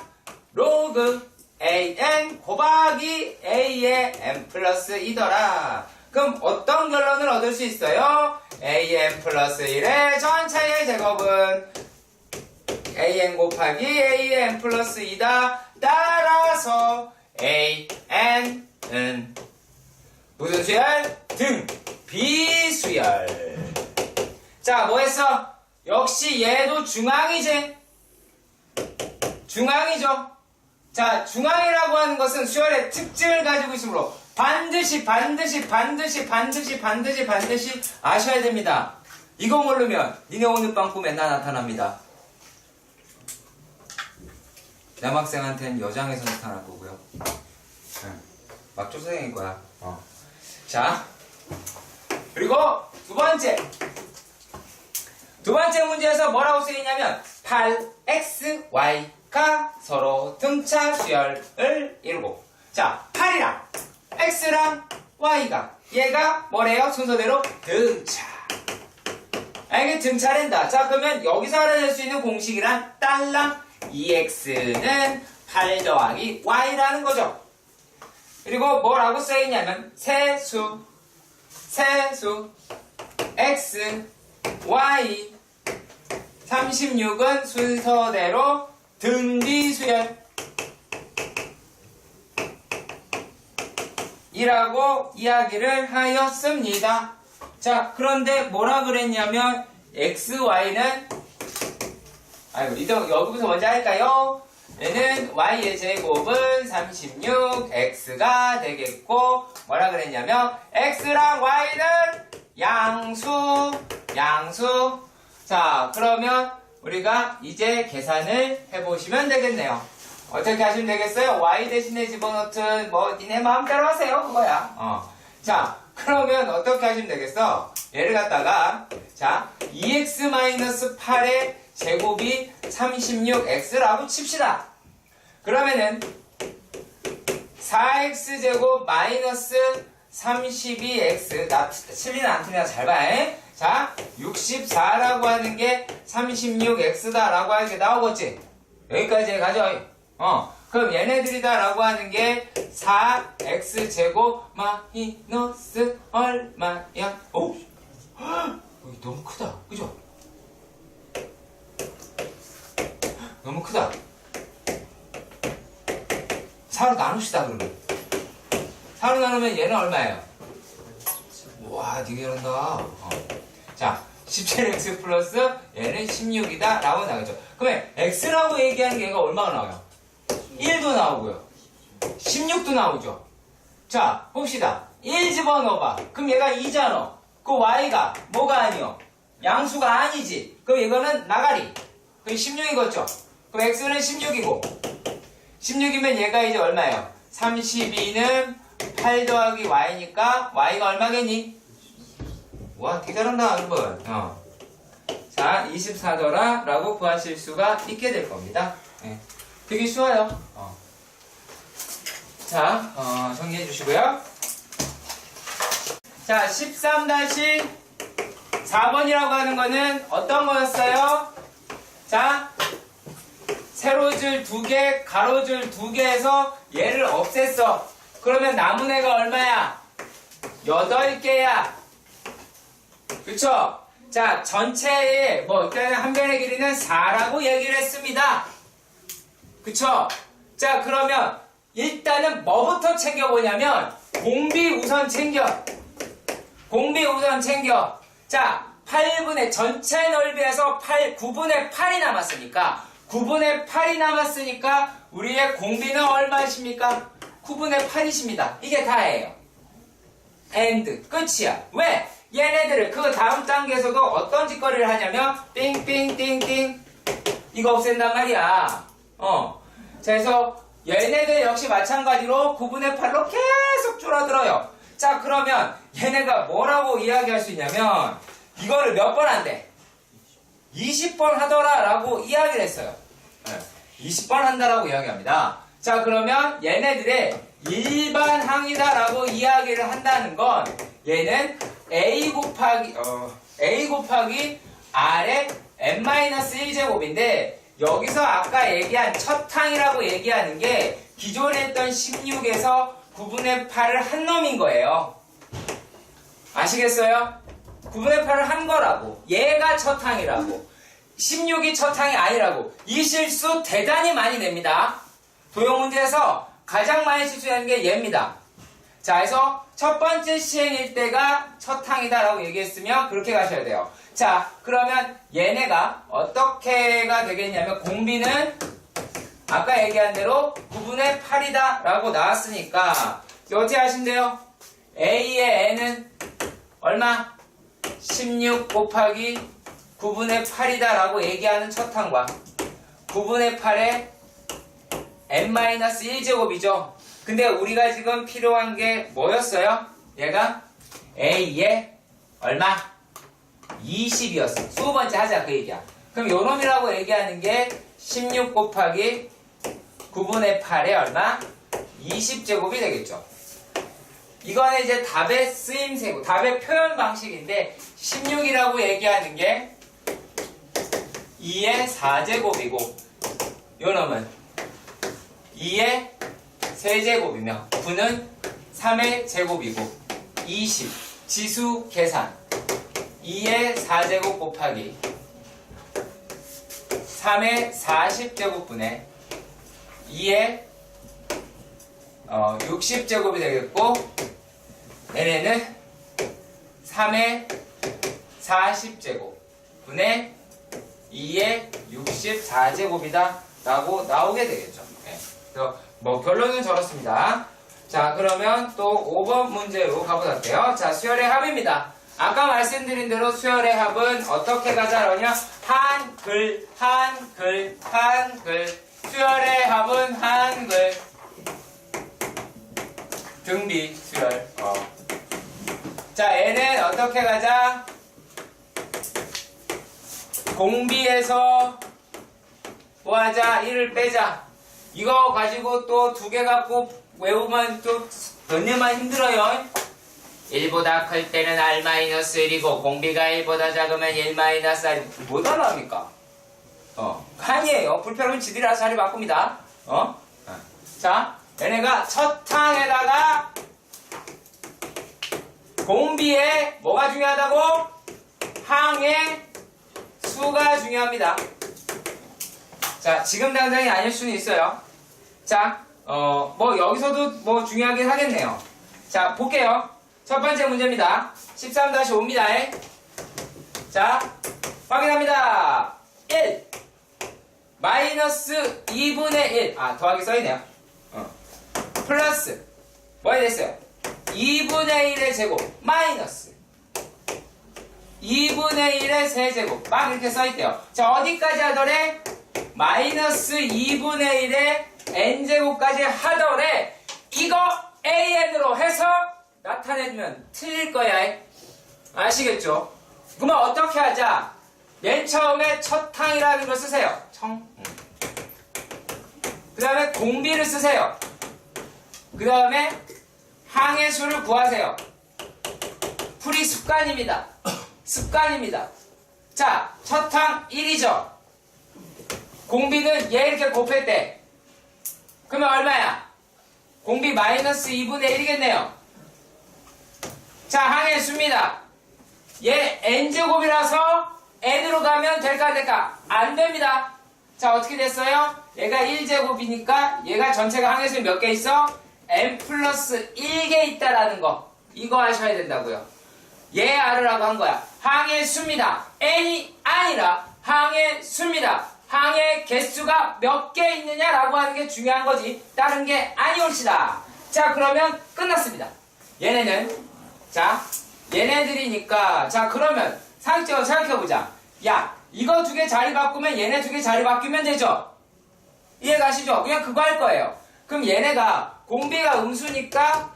로그 AN 곱하기 A의 n 플러스 2더라. 그럼 어떤 결론을 얻을 수 있어요? AN 플러스 1의 전체의 제곱은 AN 곱하기 AN 플러스 2다. 따라서 AN은 무슨 수열? 등 비수열. 자, 뭐 했어? 역시 얘도 중앙이지? 중앙이죠? 자, 중앙이라고 하는 것은 수열의 특징을 가지고 있으므로 반드시 아셔야 됩니다. 이거 모르면 니네 오늘 밤 꿈에 나 나타납니다. 남학생한테는 여장에서 나타날 거고요. 막조생일 거야. 자, 그리고 두 번째 문제에서 뭐라고 쓰이냐면 8xy가 서로 등차 수열을 이루고, 자, 8이랑 x랑 y가 얘가 뭐래요? 순서대로 등차. 이게 등차랜다. 자, 그러면 여기서 알아낼 수 있는 공식이란 딸랑 2x는 8 더하기 y라는 거죠. 그리고 뭐라고 써있냐면 세수 x, y 36은 순서대로 등비수열 이라고 이야기를 하였습니다. 자, 그런데 뭐라 그랬냐면 xy는 여기부터 먼저 할까요? 얘는 y의 제곱은 36x가 되겠고, 뭐라 그랬냐면 x랑 y는 양수. 자, 그러면 우리가 이제 계산을 해보시면 되겠네요. 어떻게 하시면 되겠어요? y 대신에 집어넣든 뭐 니네 마음대로 하세요. 그거야. 자, 그러면 어떻게 하시면 되겠어? 얘를 갖다가 자 2x-8의 제곱이 36x라고 칩시다. 그러면은 4x제곱 마이너스 32x 틀리나 안 틀리나 잘 봐. 자 64라고 하는 게 36x다 라고 하는 게 나오겠지. 여기까지 가죠. 그럼 얘네들이다 라고 하는 게 4x제곱 마이너스 얼마야? 오, 여기 너무 크다. 그죠? 너무 크다. 4로 나눕시다 그러면. 4로 나누면 얘는 얼마예요? 와, 되게 잘한다. 자, 17x 플러스 얘는 16이다 라고 나오죠. 그러면 x라고 얘기하는 게 얘가 얼마가 나와요? 1도 나오고요. 16도 나오죠. 자, 봅시다. 1 집어넣어봐. 그럼 얘가 2잖아. 그 y가 뭐가 아니요? 양수가 아니지. 그럼 이거는 나가리. 그럼 16이겠죠. 그럼 x는 16이고 16이면 얘가 이제 얼마예요? 32는 8 더하기 y니까 y가 얼마겠니? 와, 되게 잘한다 여러분. 자, 24더라 라고 구하실 수가 있게 될 겁니다. 네. 되게 쉬워요. 자, 정리해 주시고요. 자, 13-4번이라고 하는 거는 어떤 거였어요? 자, 세로줄 2개, 가로줄 2개에서 얘를 없앴어. 그러면 남은 애가 얼마야? 8개야. 그쵸? 자, 전체의, 일단은 한 변의 길이는 4라고 얘기를 했습니다. 그쵸? 자, 그러면 일단은 뭐부터 챙겨보냐면 공비 우선 챙겨. 자, 8분의 전체 넓이에서 9분의 8이 남았으니까 9분의 8이 남았으니까 우리의 공비는 얼마십니까? 9분의 8이십니다. 이게 다예요. and 끝이야. 왜? 얘네들을 그 다음 단계에서도 어떤 짓거리를 하냐면 띵띵띵띵 이거 없앤단 말이야. 자, 그래서 얘네들 역시 마찬가지로 9분의 8로 계속 줄어들어요. 자, 그러면 얘네가 뭐라고 이야기할 수 있냐면 이거를 몇 번 한대? 20번 하더라 라고 이야기를 했어요. 20번 한다라고 이야기합니다. 자, 그러면 얘네들의 일반항이다 라고 이야기를 한다는 건 얘는 a 곱하기 r의 n-1제곱인데 여기서 아까 얘기한 첫 항이라고 얘기하는 게 기존에 했던 16에서 9분의 8을 한 놈인 거예요. 아시겠어요? 9분의 8을 한 거라고. 얘가 첫 항이라고. 16이 첫 항이 아니라고. 이 실수 대단히 많이 냅니다. 도형 문제에서 가장 많이 실수하는 게 얘입니다. 자, 그래서 첫 번째 시행일 때가 첫 항이다라고 얘기했으면 그렇게 가셔야 돼요. 자, 그러면 얘네가 어떻게가 되겠냐면 공비는 아까 얘기한 대로 9분의 8이다 라고 나왔으니까 어떻게 하신대요? A의 n은 얼마? 16 곱하기 9분의 8이다 라고 얘기하는 첫 항과 9분의 8의 n-1제곱이죠. 근데 우리가 지금 필요한 게 뭐였어요? 얘가 A의 얼마? 20이었어. 20번째 하자 그 얘기야. 그럼 요놈이라고 얘기하는 게 16 곱하기 9분의 8의 얼마? 20제곱이 되겠죠. 이거는 이제 답의 쓰임새고 답의 표현 방식인데 16이라고 얘기하는 게 2의 4제곱이고 요놈은 2의 세제곱이며 9는 3의 제곱이고 20 지수 계산 2의 4제곱 곱하기 3의 40제곱분의 2의 60제곱이 되겠고 얘네는 3의 40제곱분의 2의 64제곱이다 라고 나오게 되겠죠. 네. 그래서 결론은 저렇습니다. 자, 그러면 또 5번 문제로 가보도록 할게요. 자, 수열의 합입니다. 아까 말씀드린 대로 수열의 합은 어떻게 가자라냐? 한글, 한글, 한글. 수열의 합은 한글. 등비, 수열. 자, 얘는 어떻게 가자? 공비에서 뭐 하자? 1을 빼자. 이거 가지고 또 2개 갖고 외우면 또 몇 년만 힘들어요. 1보다 클 때는 R-1이고 공비가 1보다 작으면 1-R. 못 알아합니까? 아니에요. 불편하면 지들이 알아서 자리 바꿉니다. 자, 얘네가 첫 항에다가 공비에 뭐가 중요하다고? 항의 수가 중요합니다. 자, 지금 당장이 아닐 수는 있어요. 자, 뭐 여기서도 뭐 중요하긴 하겠네요. 자, 볼게요. 첫 번째 문제입니다. 13-5입니다. 자, 확인합니다. 1 마이너스 2분의 1 더하기 써있네요. 플러스 뭐가 됐어요? 2분의 1의 제곱 마이너스 2분의 1의 세제곱 막 이렇게 써있대요. 자, 어디까지 하더래? 마이너스 2분의 1의 n제곱까지 하더래. 이거 an으로 해서 나타내주면 틀릴 거야. 아시겠죠? 그러면 어떻게 하자? 맨 처음에 첫 항이라는 걸 쓰세요. 그 다음에 공비를 쓰세요. 그 다음에 항의 수를 구하세요. 풀이 습관입니다. 습관입니다. 자, 첫 항 1이죠. 공비는 얘 이렇게 곱했대. 그러면 얼마야? 공비 마이너스 2분의 1이겠네요. 자, 항의 수입니다. 얘 n제곱이라서 n으로 가면 될까 안 될까? 안 됩니다. 자, 어떻게 됐어요? 얘가 1제곱이니까 얘가 전체가 항의 수 몇 개 있어? n 플러스 1개 있다라는 거. 이거 하셔야 된다고요. 얘 알으라고 한 거야. 항의 수입니다. n이 아니라 항의 수입니다. 항의 개수가 몇 개 있느냐라고 하는 게 중요한 거지. 다른 게 아니올시다. 자, 그러면 끝났습니다. 얘네는, 자, 얘네들이니까, 자, 그러면 상식적으로 생각해보자. 야, 이거 2개 자리 바꾸면 얘네 2개 자리 바뀌면 되죠? 이해 가시죠? 그냥 그거 할 거예요. 그럼 얘네가 공비가 음수니까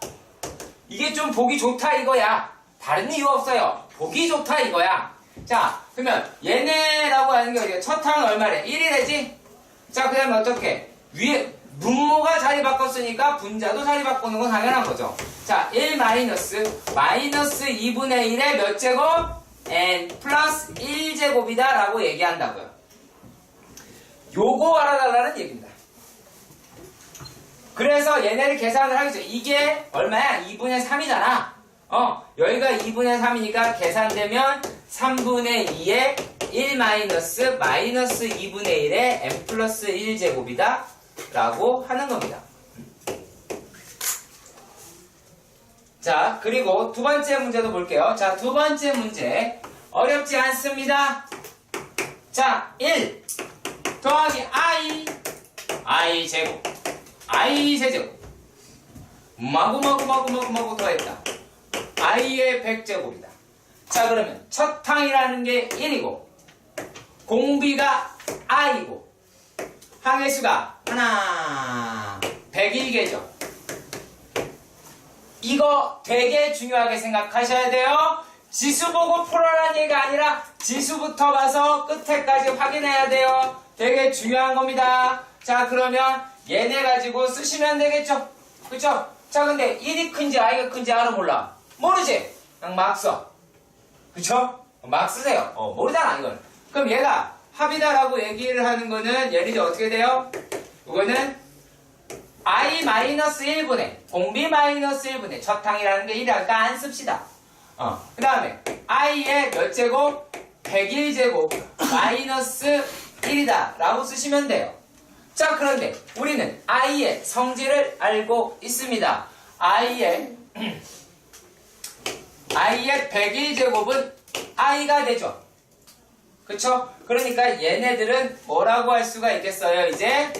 이게 좀 보기 좋다 이거야. 다른 이유 없어요. 보기 좋다 이거야. 자, 그러면 얘네라고 하는 게 어디야? 첫 항은 얼마래? 1이래지? 자, 그 다음에 어떻게? 위에 분모가 자리 바꿨으니까 분자도 자리 바꾸는 건 당연한 거죠. 자, 1 마이너스 2분의 1의 몇 제곱? n 플러스 1제곱이다 라고 얘기한다고요. 요거 알아달라는 얘기입니다. 그래서 얘네를 계산을 하겠죠. 이게 얼마야? 2분의 3이잖아. 여기가 2분의 3이니까 계산되면 3분의 2에 1 마이너스 2분의 1에 n 플러스 1제곱이다 라고 하는 겁니다. 자, 그리고 두 번째 문제도 볼게요. 자, 두 번째 문제 어렵지 않습니다. 자, 1 더하기 i 제곱 i 세제곱 마구 더했다. i의 100제곱이다. 자, 그러면 첫 항이라는 게 1이고 공비가 i고 항의 수가 하나 101개죠. 이거 되게 중요하게 생각하셔야 돼요. 지수 보고 풀어라는 얘기가 아니라 지수부터 봐서 끝에까지 확인해야 돼요. 되게 중요한 겁니다. 자, 그러면 얘네 가지고 쓰시면 되겠죠? 그쵸? 자, 근데 1이 큰지 i가 큰지 알아 몰라? 모르지? 그냥 막 써. 그쵸? 막 쓰세요. 모르잖아, 이건. 그럼 얘가 합이다라고 얘기를 하는 거는 예를 들어 어떻게 돼요? 이거는 i-1분의 공비 -1분의 첫 항이라는 게 1이니까 안 씁시다. 그 다음에 i의 몇 제곱? 101제곱 마이너스 1이다 라고 쓰시면 돼요. 자, 그런데 우리는 i의 성질을 알고 있습니다. i의 101제곱은 i가 되죠. 그쵸? 그러니까 얘네들은 뭐라고 할 수가 있겠어요? 이제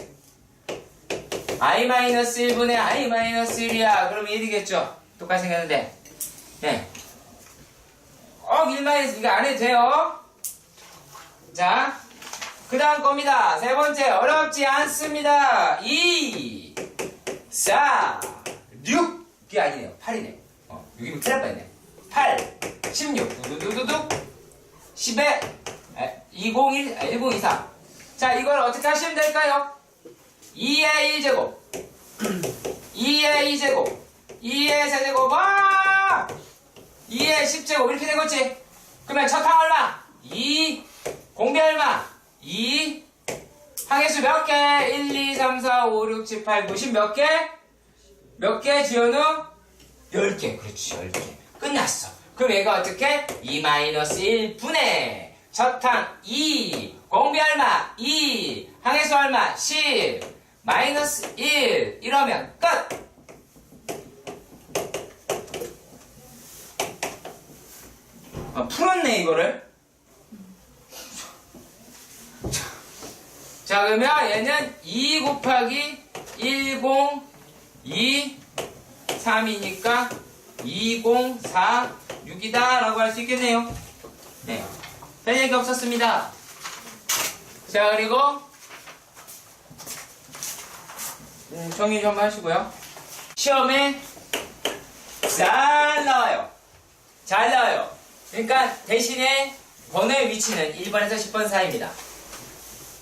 i-1분의 i-1이야. 그러면 1이겠죠? 똑같이 생겼는데. 네. 꼭 1마이너스 이거 안 해도 돼요. 자, 그 다음 겁니다. 세 번째, 어렵지 않습니다. 2, 4, 6. 이게 아니네요. 8이네요. 6이면 큰일 날 뻔했네. 8, 16, 두두두두둑, 10에 201, 1024. 자, 이걸 어떻게 하시면 될까요? 2의 1제곱, 2의 2제곱, 2의 세제곱, 2의 10제곱, 이렇게 된 거지? 그러면 첫 항 얼마? 2, 공비 얼마? 2, 항의수 몇 개? 1, 2, 3, 4, 5, 6, 7, 8, 90 몇 개? 몇 개, 지현우? 10개. 그렇지, 10개. 끝났어. 그럼 얘가 어떻게? 2-1분의 첫항 2, 공비 얼마? 2, 항의수 얼마? 10, 마이너스 1. 이러면 끝! 풀었네, 이거를. 자, 그러면 얘는 2 곱하기 10, 2, 3이니까 204, 6이다 라고 할 수 있겠네요. 네. 별 얘기 없었습니다. 자, 그리고 정리 좀 하시고요. 시험에 잘 나와요. 잘 나와요. 그러니까 대신에 번호의 위치는 1번에서 10번 사이입니다.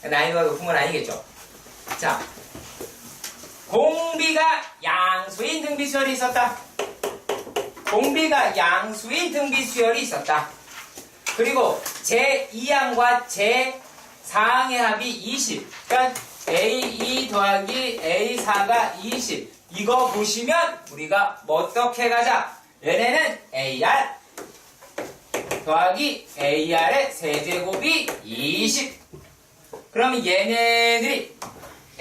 난이도가 높은 건 아니겠죠. 자, 공비가 양수인 등비수열이 있었다. 공비가 양수인 등비수열이 있었다. 그리고 제2항과 제4항의 합이 20. 그러니까 A2 더하기 A4가 20. 이거 보시면 우리가 어떻게 가자? 얘네는 AR 더하기 AR의 세제곱이 20. 그럼 얘네들이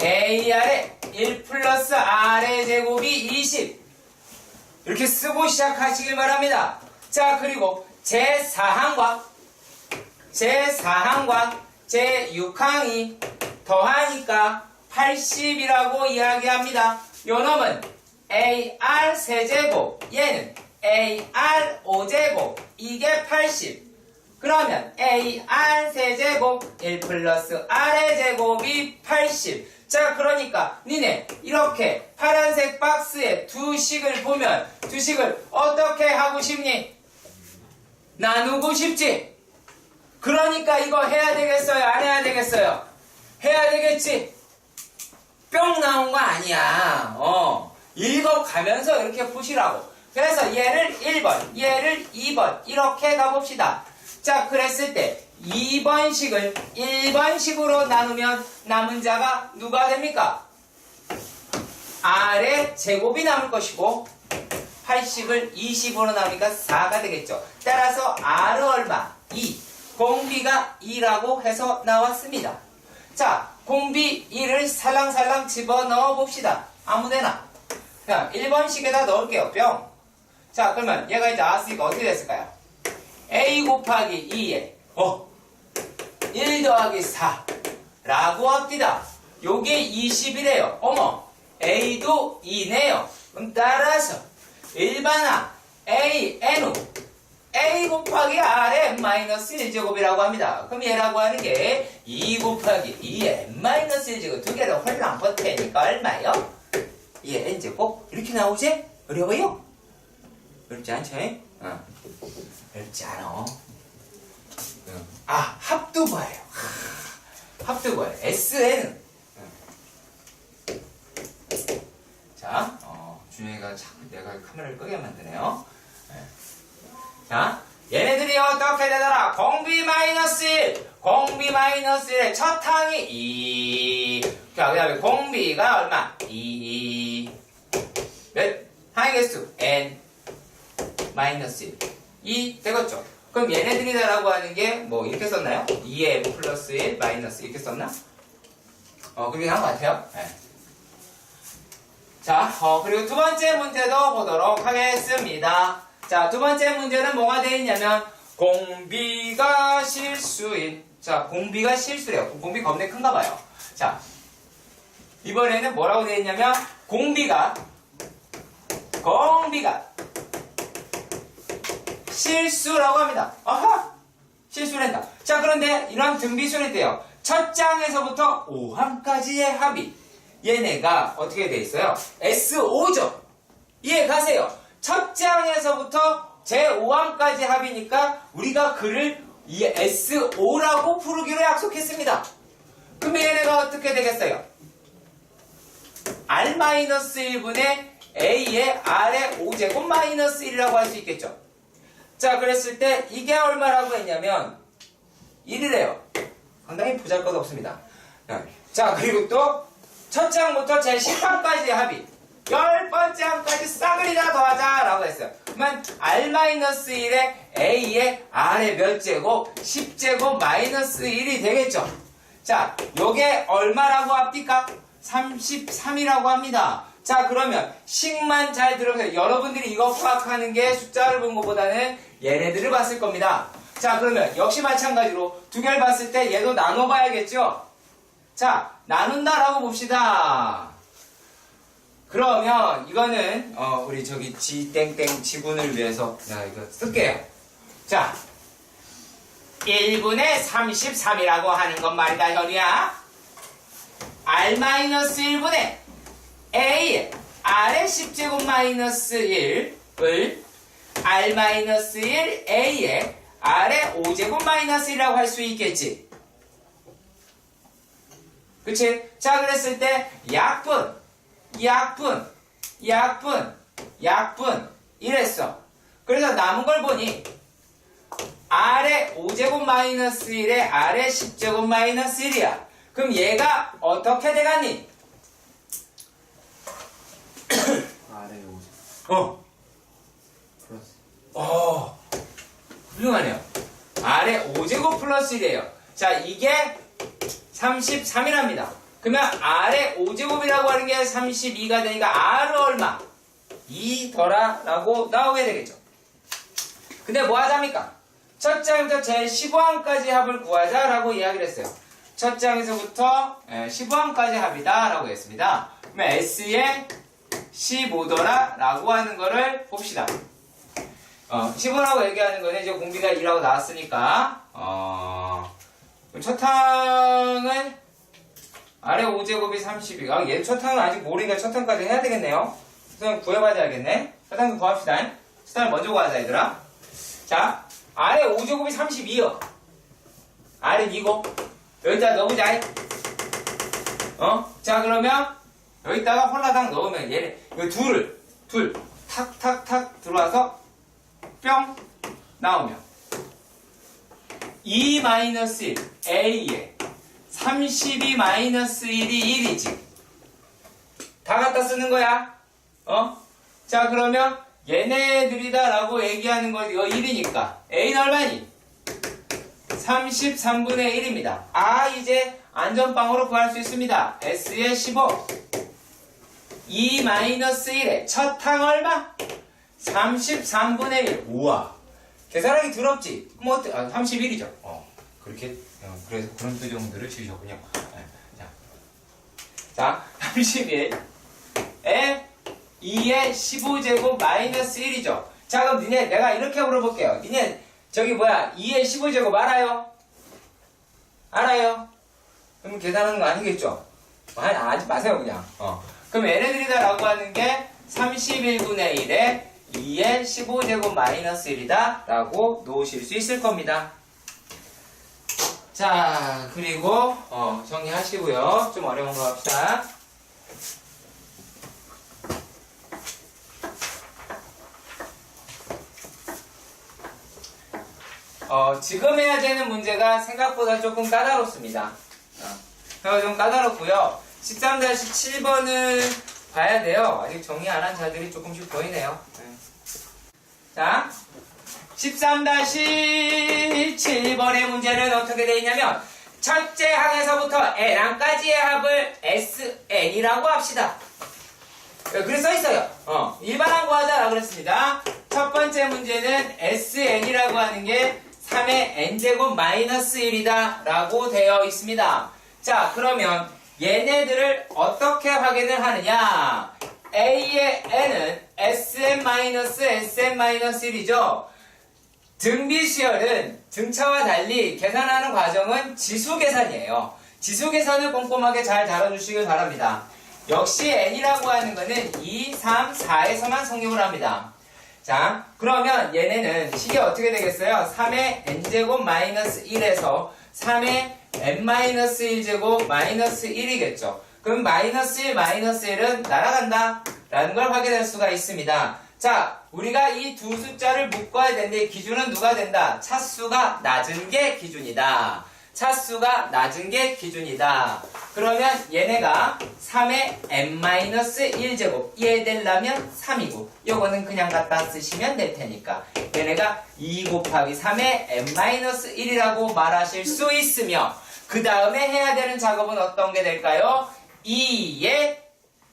AR의 1 플러스 R의 제곱이 20. 이렇게 쓰고 시작하시길 바랍니다. 자, 그리고 제4항과 제6항이 더하니까 80이라고 이야기합니다. 요 놈은 AR 세제곱, 얘는 AR 5제곱, 이게 80. 그러면 AR 세제곱 1 플러스 R의 제곱이 80. 자, 그러니까 니네 이렇게 파란색 박스에 두 식을 보면 두 식을 어떻게 하고 싶니? 나누고 싶지? 그러니까 이거 해야 되겠어요? 안 해야 되겠어요? 해야 되겠지? 뿅 나온 거 아니야. 읽어가면서 이렇게 보시라고. 그래서 얘를 1번, 얘를 2번 이렇게 가봅시다. 자, 그랬을 때 2번식을 1번식으로 나누면 남은 자가 누가 됩니까? R의 제곱이 남을 것이고 80을 20으로 나누니까 4가 되겠죠. 따라서 R은 얼마? 2. 공비가 2라고 해서 나왔습니다. 자, 공비 2를 살랑살랑 집어넣어 봅시다. 아무데나. 그냥 1번식에다 넣을게요. 뿅. 자, 그러면 얘가 이제 나왔으니까 어떻게 됐을까요? A 곱하기 2에 1 더하기 4 라고 합니다. 요게 20이래요. 어머, A도 2네요. 그럼 따라서 일반항 ANU A 곱하기 R의 마이너스 1제곱이라고 합니다. 그럼 얘라고 하는 게 2 곱하기 2의 마이너스 1제곱 두 개를 홀랑 버테니까 얼마요? 2의 n제곱 이렇게 나오지? 어려워요? 어렵지 않죠? 어렵지 않아. 합두부예요. 합두부예요. SN. 자, 준영이가 자꾸 내가 카메라를 끄게 만드네요. 자, 얘네들이 어떻게 되더라? 공비 마이너스 1, 공비 마이너스 1의 첫 항이 2. 자, 그 다음에 공비가 얼마? 2. 몇? 항의 개수? n 마이너스 1. 2 되겠죠? 그럼 얘네들이다라고 하는 게 뭐 이렇게 썼나요? 2의 m 플러스 1 마이너스 이렇게 썼나? 그렇게 한 것 같아요. 네. 자, 그리고 두 번째 문제도 보도록 하겠습니다. 자, 두 번째 문제는 뭐가 되어 있냐면 공비가 실수인. 자, 공비가 실수래요. 공비 겁내 큰가 봐요. 자, 이번에는 뭐라고 되어 있냐면 공비가 실수라고 합니다. 아하! 실수를 했다. 자, 그런데 이런 등비수일 때요. 첫 장에서부터 5항까지의 합이 얘네가 어떻게 돼 있어요? S5죠. 이해 가세요. 첫 장에서부터 제5항까지 합이니까 우리가 그를 이 S5라고 부르기로 약속했습니다. 그럼 얘네가 어떻게 되겠어요? R-1분의 A의 R의 5제곱 마이너스 1이라고 할 수 있겠죠. 자, 그랬을 때 이게 얼마라고 했냐면 1이래요. 상당히 보잘것없습니다. 자, 그리고 또 첫 장부터 제10항까지의 합이 10번째 항까지 싸그리 다 더하자 라고 했어요. 그러면 R-1의 A의 R의 몇 제곱? 10제곱 마이너스 1이 되겠죠. 자, 요게 얼마라고 합니까? 33이라고 합니다. 자, 그러면 식만 잘 들어보세요. 여러분들이 이거 파악하는 게 숫자를 본 것보다는 얘네들을 봤을 겁니다. 자, 그러면 역시 마찬가지로 두 개를 봤을 때 얘도 나눠봐야겠죠? 자, 나눈다라고 봅시다. 그러면 이거는 우리 저기 지땡땡 지분을 위해서 내가 이거 쓸게요. 자, 1분의 33이라고 하는 건 말이다, 현우야. R-1분의 A R의 10제곱 마이너스 1을 R-1 A의 R의 5제곱 마이너스 1이라고 할 수 있겠지. 그치? 자, 그랬을 때 약분 이랬어. 그래서 남은 걸 보니 R의 5제곱 마이너스 1에 R의 10제곱 마이너스 1이야. 그럼 얘가 어떻게 돼가니? R의 5제곱 플러스 훌륭하네요. R의 5제곱 플러스 1이에요. 자, 이게 33이랍니다. 그러면 R의 5제곱이라고 하는 게 32가 되니까 R은 얼마? 2더라 라고 나오게 되겠죠. 근데 뭐 하자입니까? 첫 장부터 제 15항까지 합을 구하자라고 이야기를 했어요. 첫 장에서부터 15항까지 합이다 라고 했습니다. 그러면 S의 15더라 라고 하는 거를 봅시다. 15라고 얘기하는 거는 이제 공비가 2라고 나왔으니까 첫 항은 아래 5제곱이 32. 얘 첫 항은 아직 모르니까 첫 항까지 해야 되겠네요. 그래서 구해봐야겠네. 첫 항도 구합시다. 첫 항을 먼저 구하자, 얘들아. 자, 아래 5제곱이 32요. 아래 2곱. 여기다 넣어보자. 자, 그러면 여기다가 홀라당 넣으면 얘를 이거 둘 탁탁탁 들어와서 뿅 나오면 2-1 A에 32-1이 1이지. 다 갖다 쓰는 거야. 자, 그러면 얘네들이다 라고 얘기하는 거 이거 1이니까 A는 얼마니? 33분의 1입니다. 이제 안전빵으로 구할 수 있습니다. S의 15 2-1에 첫 항 얼마? 33분의 1. 우와, 계산하기 더럽지? 그럼 31이죠. 그렇게 그래서 그런 표정들을 지으셨군요. 자, 31에 2의 15제곱 마이너스 1이죠. 자, 그럼 니네 내가 이렇게 물어볼게요. 니네 저기 2의 15제곱 알아요? 알아요? 그럼 계산하는 거 아니겠죠? 하지 마세요 그냥. 그럼 얘네들이다 라고 하는 게 31분의 1에 2의 15제곱 마이너스 1이다 라고 놓으실 수 있을 겁니다. 자, 그리고 정리하시고요. 좀 어려운 거 합시다. 지금 해야 되는 문제가 생각보다 조금 까다롭습니다. 좀 까다롭고요. 13-7번은 봐야 돼요. 아직 정리 안 한 자들이 조금씩 보이네요. 자, 13-7번의 문제는 어떻게 되어 있냐면 첫째 항에서부터 n항까지의 합을 SN이라고 합시다. 그래서 써 있어요. 일반항 구하자라고 그랬습니다. 첫 번째 문제는 SN이라고 하는 게 3의 n제곱 마이너스 1이다 라고 되어 있습니다. 자, 그러면 얘네들을 어떻게 확인을 하느냐? A의 n은 Sn-Sn-1이죠. 등비수열은 등차와 달리 계산하는 과정은 지수 계산이에요. 지수 계산을 꼼꼼하게 잘 다뤄주시길 바랍니다. 역시 n이라고 하는 거는 2, 3, 4에서만 성립을 합니다. 자, 그러면 얘네는 식이 어떻게 되겠어요? 3의 n제곱 마이너스 1에서 3의 n-1제곱 마이너스 1이겠죠. 그럼 마이너스 1, 마이너스 1은 날아간다 라는 걸 확인할 수가 있습니다. 자, 우리가 이 두 숫자를 묶어야 되는데 기준은 누가 된다? 차수가 낮은 게 기준이다. 차수가 낮은 게 기준이다. 그러면 얘네가 3의 n-1제곱 이해되려면 3이고 요거는 그냥 갖다 쓰시면 될 테니까 얘네가 2 곱하기 3의 n-1이라고 말하실 수 있으며 그 다음에 해야 되는 작업은 어떤 게 될까요? 2의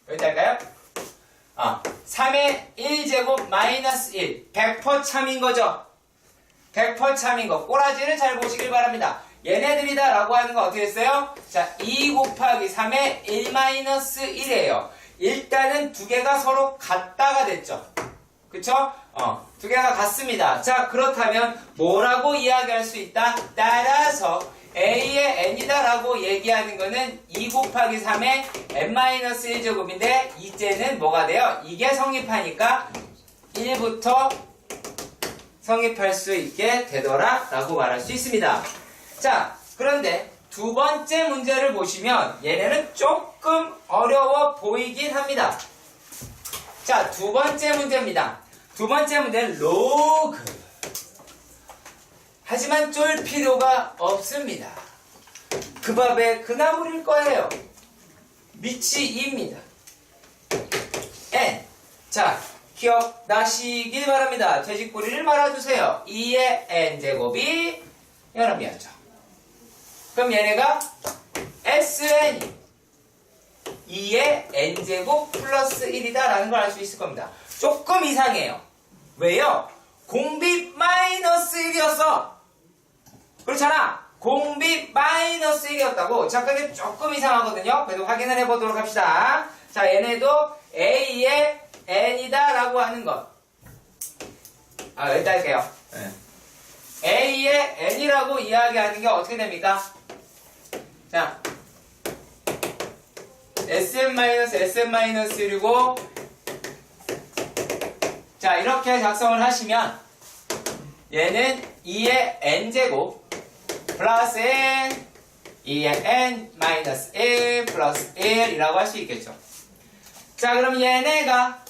여기 할까요? 3의 1제곱 마이너스 1 100% 참인 거죠. 100% 참인 거. 꼬라지를 잘 보시길 바랍니다. 얘네들이다 라고 하는 거 어떻게 했어요? 자, 2 곱하기 3의 1-1이에요. 일단은 두 개가 서로 같다가 됐죠. 그쵸? 두 개가 같습니다. 자, 그렇다면 뭐라고 이야기할 수 있다? 따라서 A의 n이다 라고 얘기하는 거는 2 곱하기 3의 n-1제곱인데 이제는 뭐가 돼요? 이게 성립하니까 1부터 성립할 수 있게 되더라 라고 말할 수 있습니다. 자, 그런데 두 번째 문제를 보시면 얘네는 조금 어려워 보이긴 합니다. 자, 두 번째 문제입니다. 두 번째 문제는 로그. 하지만 쫄 필요가 없습니다. 그 밥에 그 나물일 거예요. 밑이 2입니다. n. 자, 기억나시길 바랍니다. 돼지꼬리를 말아주세요. 2의 n제곱이 여러분이었죠. 그럼 얘네가 SN이 2의 n제곱 플러스 1이다 라는 걸 알 수 있을 겁니다. 조금 이상해요. 왜요? 공비 마이너스 1이었어. 그렇잖아. 공비 마이너스 1이었다고. 자, 근데 조금 이상하거든요. 그래도 확인을 해보도록 합시다. 자, 얘네도 A의 n이다 라고 하는 것. 일단 할게요. A의 n이라고 이야기하는 게 어떻게 됩니까? 자, Sn-Sn-1이고 자, 이렇게 작성을 하시면 얘는 2의 n제곱 플러스 1 2의 n-1 플러스 1이라고 할 수 있겠죠. 자, 그럼 얘네가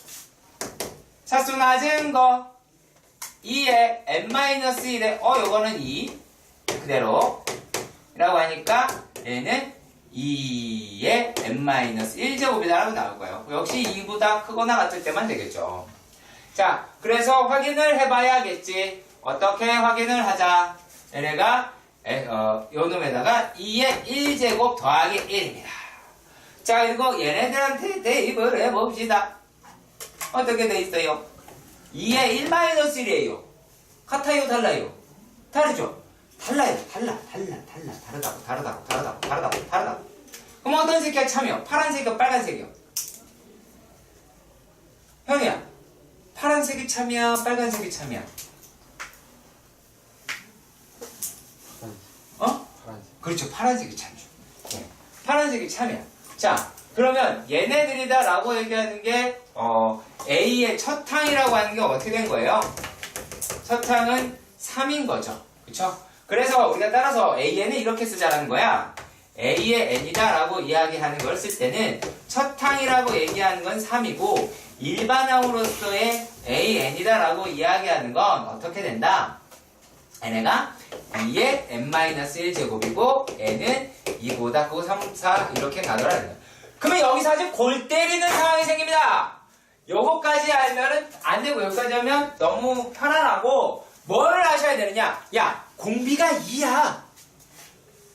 차수 낮은 거 2의 n-1에 요거는 2 그대로 라고 하니까 얘는 2의 n-1제곱이다라고 나올 거예요. 역시 2보다 크거나 같을 때만 되겠죠. 자, 그래서 확인을 해봐야겠지. 어떻게 확인을 하자. 얘네가 요 놈에다가 2의 1제곱 더하기 1입니다. 자, 그리고 얘네들한테 대입을 해봅시다. 어떻게 돼 있어요? 2의 1-1이에요. 같아요, 달라요? 다르죠? 달라요. 다르다고. 그럼 어떤 색이야 참여? 파란색이요, 빨간색이요? 형이야, 파란색이 참이야, 빨간색이 참이야? 파란색. 그렇죠, 파란색이 참이죠. 네. 파란색이 참이야. 자, 그러면 얘네들이다 라고 얘기하는 게 A의 첫 항이라고 하는 게 어떻게 된 거예요? 첫 항은 3인 거죠. 그쵸? 그래서 우리가 따라서 AN은 이렇게 쓰자는 거야. A의 n이다 라고 이야기하는 걸 쓸 때는 첫 항이라고 얘기하는 건 3이고 일반항으로서의 AN이다 라고 이야기하는 건 어떻게 된다? 얘네가 2의 n-1제곱이고 n은 2보다 크고 3, 4 이렇게 가더라는 거예요. 그러면 여기서 아주 골 때리는 상황이 생깁니다. 요거까지 알면은 안 되고 여기까지 하면 너무 편안하고 뭐를 하셔야 되느냐? 야, 공비가 2야.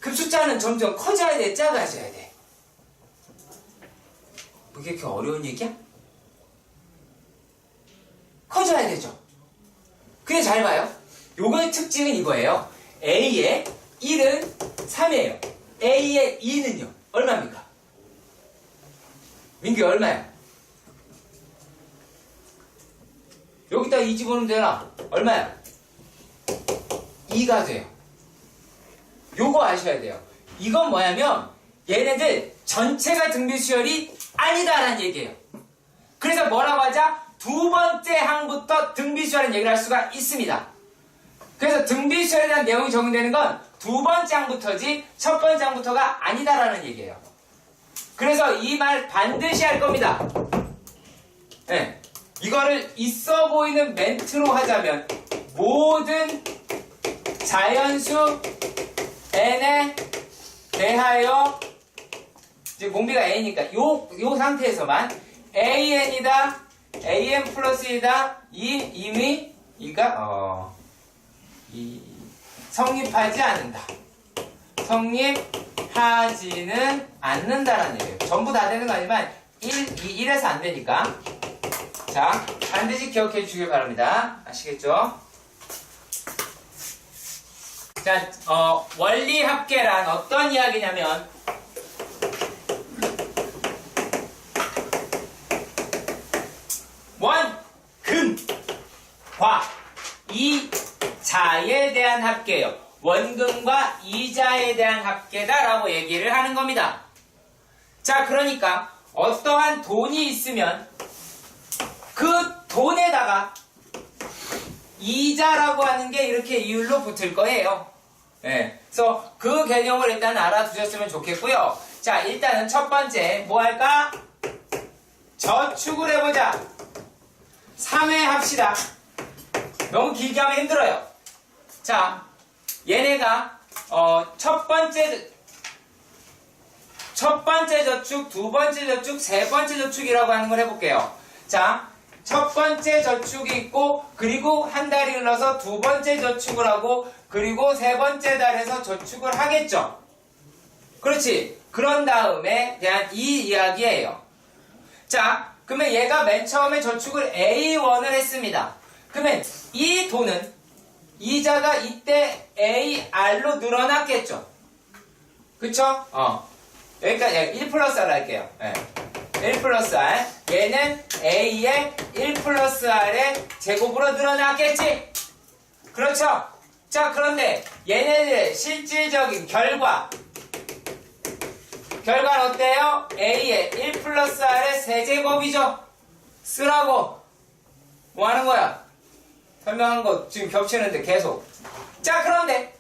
그럼 숫자는 점점 커져야 돼, 작아져야 돼. 그게 그렇게 어려운 얘기야? 커져야 되죠. 근데 잘 봐요. 요거의 특징은 이거예요. A의 1은 3이에요. A의 2는요. 얼마입니까? 민규 얼마야? 여기다 2 집어넣으면 되나? 얼마야? 2가 돼요. 요거 아셔야 돼요. 이건 뭐냐면 얘네들 전체가 등비수열이 아니다라는 얘기예요. 그래서 뭐라고 하자? 두 번째 항부터 등비수열인 얘기를 할 수가 있습니다. 그래서 등비수열에 대한 내용이 적용되는 건 두 번째 항부터지 첫 번째 항부터가 아니다라는 얘기예요. 그래서 이 말 반드시 할 겁니다. 네. 이거를 있어 보이는 멘트로 하자면 모든 자연수 n에 대하여 이제 공비가 a니까 요 상태에서만 an이다 an 플러스 1이다 이미 이가 성립하지 않는다. 성립하지는 않는다라는 얘기예요. 전부 다 되는 거 아니지만 1에서 안 되니까. 자, 반드시 기억해 주길 바랍니다. 아시겠죠? 자, 원리 합계란 어떤 이야기냐면 원, 금, 화, 이 자에 대한 합계요. 원금과 이자에 대한 합계다라고 얘기를 하는 겁니다. 자, 그러니까 어떠한 돈이 있으면 그 돈에다가 이자라고 하는 게 이렇게 이율로 붙을 거예요. 네, 그래서 그 개념을 일단 알아두셨으면 좋겠고요. 자, 일단은 첫 번째 뭐 할까? 저축을 해보자. 3회 합시다. 너무 길게 하면 힘들어요. 자, 얘네가 첫 번째 저축, 두 번째 저축, 세 번째 저축이라고 하는 걸 해볼게요. 자, 첫 번째 저축이 있고 그리고 한 달이 흘러서 두 번째 저축을 하고 그리고 세 번째 달에서 저축을 하겠죠. 그렇지. 그런 다음에 대한 이 이야기예요. 자, 그러면 얘가 맨 처음에 저축을 A1을 했습니다. 그러면 이 돈은 이자가 이때 AR로 늘어났겠죠. 그쵸? 여기까지 1 플러스 R 할게요. 네. 1 플러스 R. 얘는 A의 1 플러스 R의 제곱으로 늘어났겠지? 그렇죠? 자, 그런데 얘네들의 실질적인 결과는 어때요? A의 1 플러스 R의 세제곱이죠? 쓰라고. 뭐 하는 거야? 설명한 거 지금 겹치는데 계속. 자, 그런데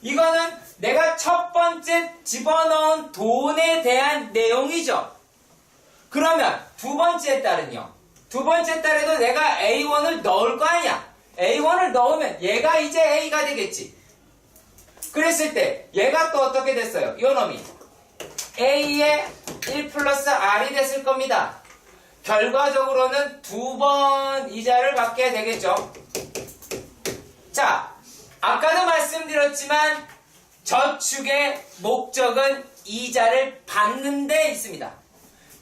이거는 내가 첫 번째 집어넣은 돈에 대한 내용이죠. 그러면 두 번째 달은요. 두 번째 달에도 내가 A1을 넣을 거 아니야. A1을 넣으면 얘가 이제 A가 되겠지. 그랬을 때 얘가 또 어떻게 됐어요? 요 놈이 A의 1 플러스 R이 됐을 겁니다. 결과적으로는 두 번 이자를 받게 되겠죠. 자, 아까도 말씀드렸지만 저축의 목적은 이자를 받는 데 있습니다.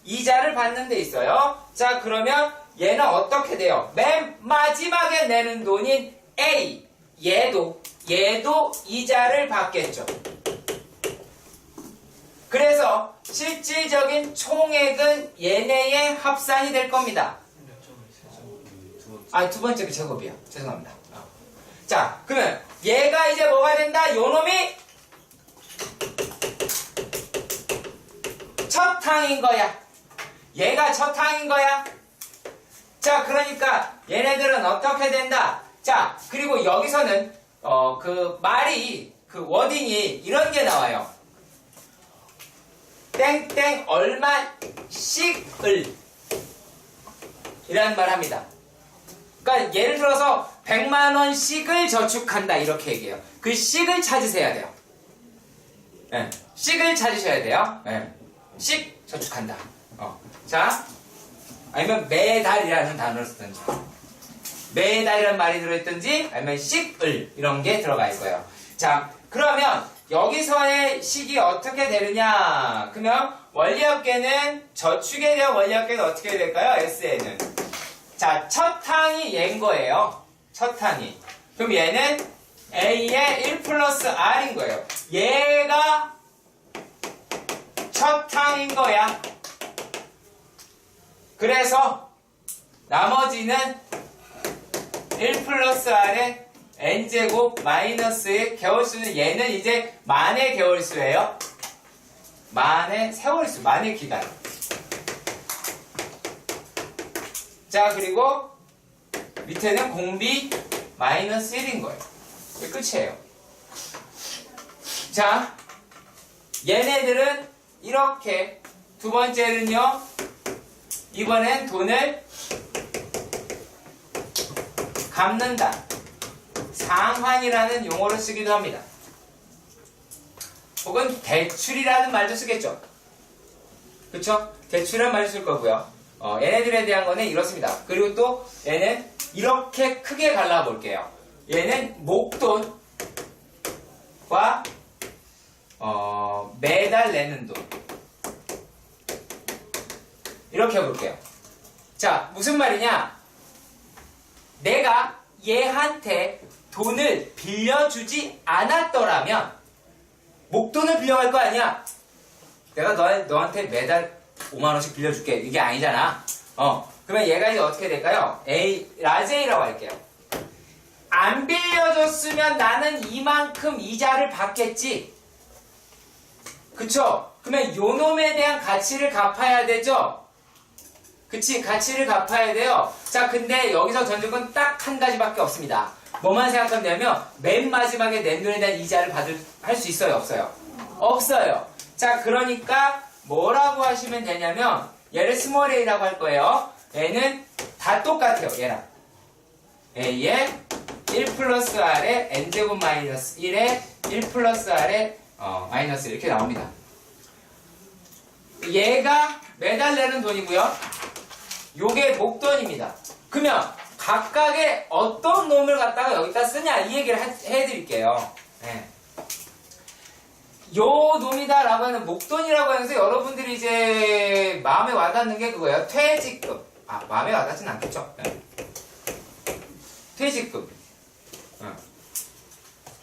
이자를 받는 데 있어요. 자, 그러면 얘는 어떻게 돼요? 맨 마지막에 내는 돈인 A, 얘도 이자를 받겠죠. 그래서 실질적인 총액은 얘네의 합산이 될 겁니다. 두 번째 그 제곱이요. 죄송합니다. 자, 그러면 얘가 이제 뭐가 된다? 요놈이 첫 항인 거야. 얘가 첫 항인 거야. 자, 그러니까 얘네들은 어떻게 된다? 자, 그리고 여기서는 그 말이 그 워딩이 이런 게 나와요. 땡땡 얼마씩을 이라는 말 합니다. 그러니까 예를 들어서 100만 원씩을 저축한다 이렇게 얘기해요. 그 씩을 찾으셔야 돼요. 네, 씩을 찾으셔야 돼요. 네, 씩 저축한다. 자, 아니면 매달이라는 단어를 쓰든지 매달이라는 말이 들어있든지 아니면 씩을 이런 게 들어가 있고요. 자, 그러면 여기서의 식이 어떻게 되느냐? 그러면 원리합계는 저축에 대한 원리합계는 어떻게 될까요? SN은 자, 첫 항이 얘인 거예요. 첫 항이. 그럼 얘는 A의 1 플러스 R인 거예요. 얘가 첫 항인 거야. 그래서 나머지는 1 플러스 R의 n제곱 마이너스의 개월수는 얘는 이제 만의 개월수예요. 만의 세월수, 만의 기간. 자, 그리고 밑에는 공비 마이너스 1인 거예요. 이게 끝이에요. 자, 얘네들은 이렇게 두 번째는요. 이번엔 돈을 갚는다. 상환이라는 용어를 쓰기도 합니다. 혹은 대출이라는 말도 쓰겠죠. 그쵸? 대출이라는 말도 쓸 거고요. 얘네들에 대한 거는 이렇습니다. 그리고 또 얘는 이렇게 크게 갈라볼게요. 얘는 목돈과 매달 내는 돈. 이렇게 해볼게요. 자, 무슨 말이냐? 내가 얘한테 돈을 빌려주지 않았더라면 목돈을 빌려갈 거 아니야? 내가 너한테 매달 5만원씩 빌려줄게. 이게 아니잖아. 그러면 얘가 이제 어떻게 될까요? 라제이라고 할게요. 안 빌려줬으면 나는 이만큼 이자를 받겠지. 그쵸? 그러면 요놈에 대한 가치를 갚아야 되죠? 그치? 가치를 갚아야 돼요. 자, 근데 여기서 전적은 딱 한 가지밖에 없습니다. 뭐만 생각하면 되냐면 맨 마지막에 낸 돈에 대한 이자를 할 수 있어요? 없어요? 없어요. 자, 그러니까 뭐라고 하시면 되냐면 얘를 스몰 a라고 할 거예요. 얘는 다 똑같아요. 얘랑 a에 1 플러스 r에 n제곱 마이너스 1에 1 플러스 r에 마이너스 이렇게 나옵니다. 얘가 매달 내는 돈이고요. 요게 목돈입니다. 그러면 각각의 어떤 놈을 갖다가 여기다 쓰냐 이 얘기를 해드릴게요. 네. 요 놈이다 라고 하는 목돈이라고 하면서 여러분들이 이제 마음에 와닿는 게 그거예요. 퇴직금. 마음에 와닿진 않겠죠. 네. 퇴직금.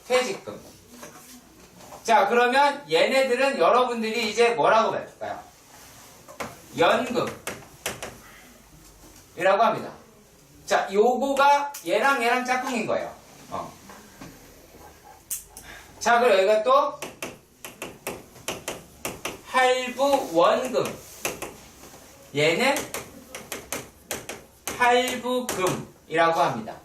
퇴직금. 자, 그러면 얘네들은 여러분들이 이제 뭐라고 할까요? 연금 이라고 합니다. 자, 요거가 얘랑 짝꿍인 거예요. 자, 그리고 여기가 또 할부 원금. 얘는 할부금이라고 합니다.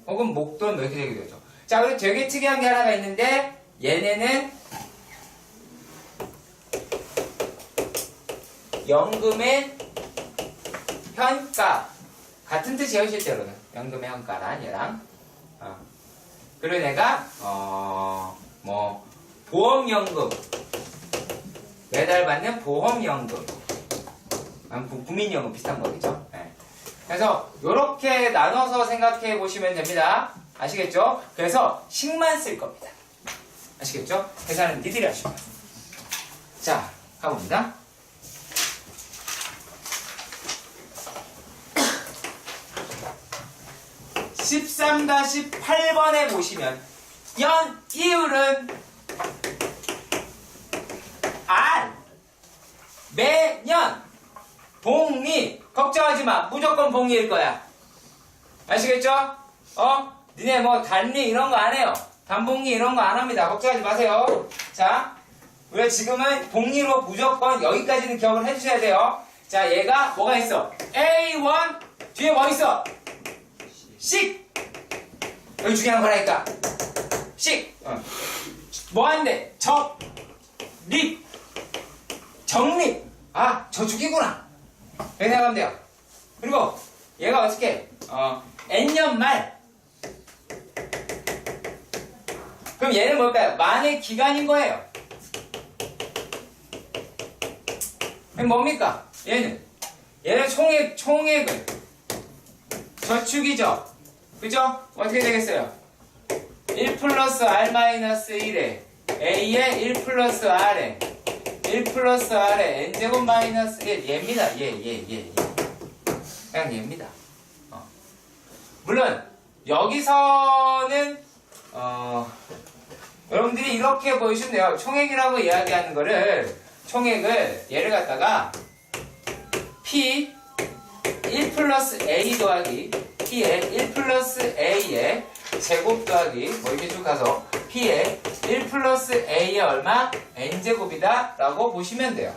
혹은 목돈 뭐 이렇게 되기도 하죠. 자, 그리고 되게 특이한 게 하나가 있는데 얘네는 연금의 현가 같은 뜻이에요. 실제로는 연금의 현가란 얘랑 그리고 내가 뭐 보험연금 매달 받는 보험연금 국민연금 비슷한 거겠죠. 네. 그래서 이렇게 나눠서 생각해 보시면 됩니다. 아시겠죠? 그래서 식만 쓸 겁니다. 아시겠죠? 계산은 니들이 하시면. 자, 가봅니다. 13-8번에 보시면 연이율은 R 매년 복리 걱정하지 마. 무조건 복리일 거야. 아시겠죠? 니네 뭐 단리 이런 거 안 해요. 단복리 이런 거 안 합니다. 걱정하지 마세요. 자, 우리가 지금은 복리로 무조건 여기까지는 기억을 해주셔야 돼요. 자, 얘가 뭐가 있어? A1 뒤에 뭐 있어? 식! 여기 중요한 거라니까. 식! 뭐 하는데? 립! 적립! 저축이구나. 이렇게 생각하면 돼요. 그리고 얘가 어떻게? N년 말. 그럼 얘는 뭘까요? 만의 기간인 거예요. 그럼 뭡니까? 얘는 총액은 저축이죠. 그죠? 어떻게 되겠어요? 1 플러스 R 마이너스 1에 A에 1 플러스 R에 1 플러스 R에 N제곱 마이너스 1 얘입니다. 얘. 그냥 얘입니다. 물론 여기서는 여러분들이 이렇게 보시면 돼요. 총액이라고 이야기하는 거를 총액을 얘를 갖다가 P 1 플러스 A 더하기 P에 1 플러스 A의 제곱 더하기 뭐 이렇게 쭉 가서 P에 1 플러스 A의 얼마? N제곱이다 라고 보시면 돼요.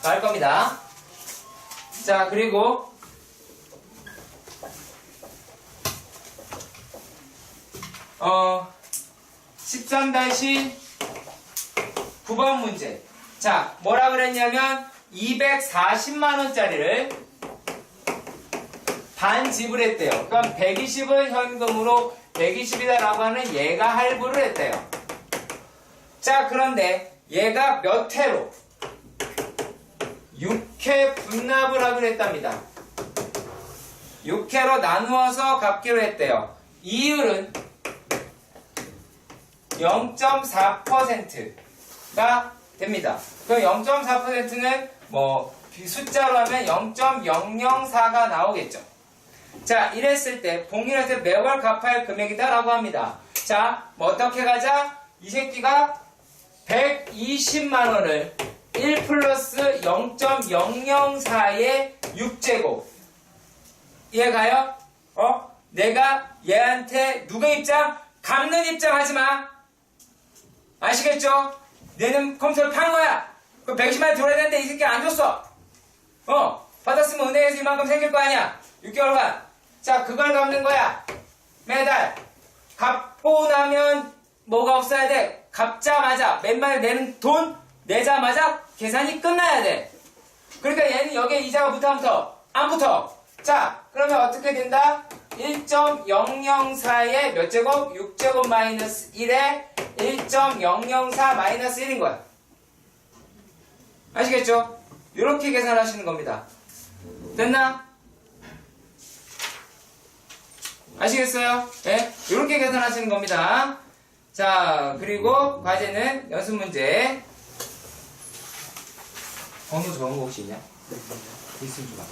할 겁니다. 자, 그리고 13-9번 문제. 자, 뭐라 그랬냐면 240만원짜리를 반 지불했대요. 그럼 120을 현금으로 120이다라고 하는 얘가 할부를 했대요. 자, 그런데 얘가 몇 회로? 6회 분납을 하기로 했답니다. 6회로 나누어서 갚기로 했대요. 이율은 0.4%가 됩니다. 그럼 0.4%는 뭐 숫자로 하면 0.004가 나오겠죠. 자, 이랬을 때 봉인할 매월 갚아야 할 금액이다 라고 합니다. 자, 뭐 어떻게 가자? 이 새끼가 120만원을 1 플러스 0.004의 6제곱 이해가요? 내가 얘한테 누구 입장? 갚는 입장 하지마. 아시겠죠? 얘는 컴퓨터를 판 거야. 그럼 120만원 들어야 되는데 이 새끼 안 줬어. 받았으면 은행에서 이만큼 생길 거 아니야. 6개월간. 자, 그걸 갚는 거야. 매달. 갚고 나면 뭐가 없어야 돼? 갚자마자 맨날 내는 돈 내자마자 계산이 끝나야 돼. 그러니까 얘는 여기에 이자가 붙어 안 붙어? 안 붙어. 자, 그러면 어떻게 된다? 1.004의 몇 제곱? 6제곱 마이너스 1에 1.004 마이너스 1인 거야. 아시겠죠? 이렇게 계산하시는 겁니다. 됐나? 아시겠어요? 네? 이렇게 계산하시는 겁니다. 자, 그리고 과제는 연습 문제. 번호 적은 거 혹시 있냐? 있으면 좀 봐.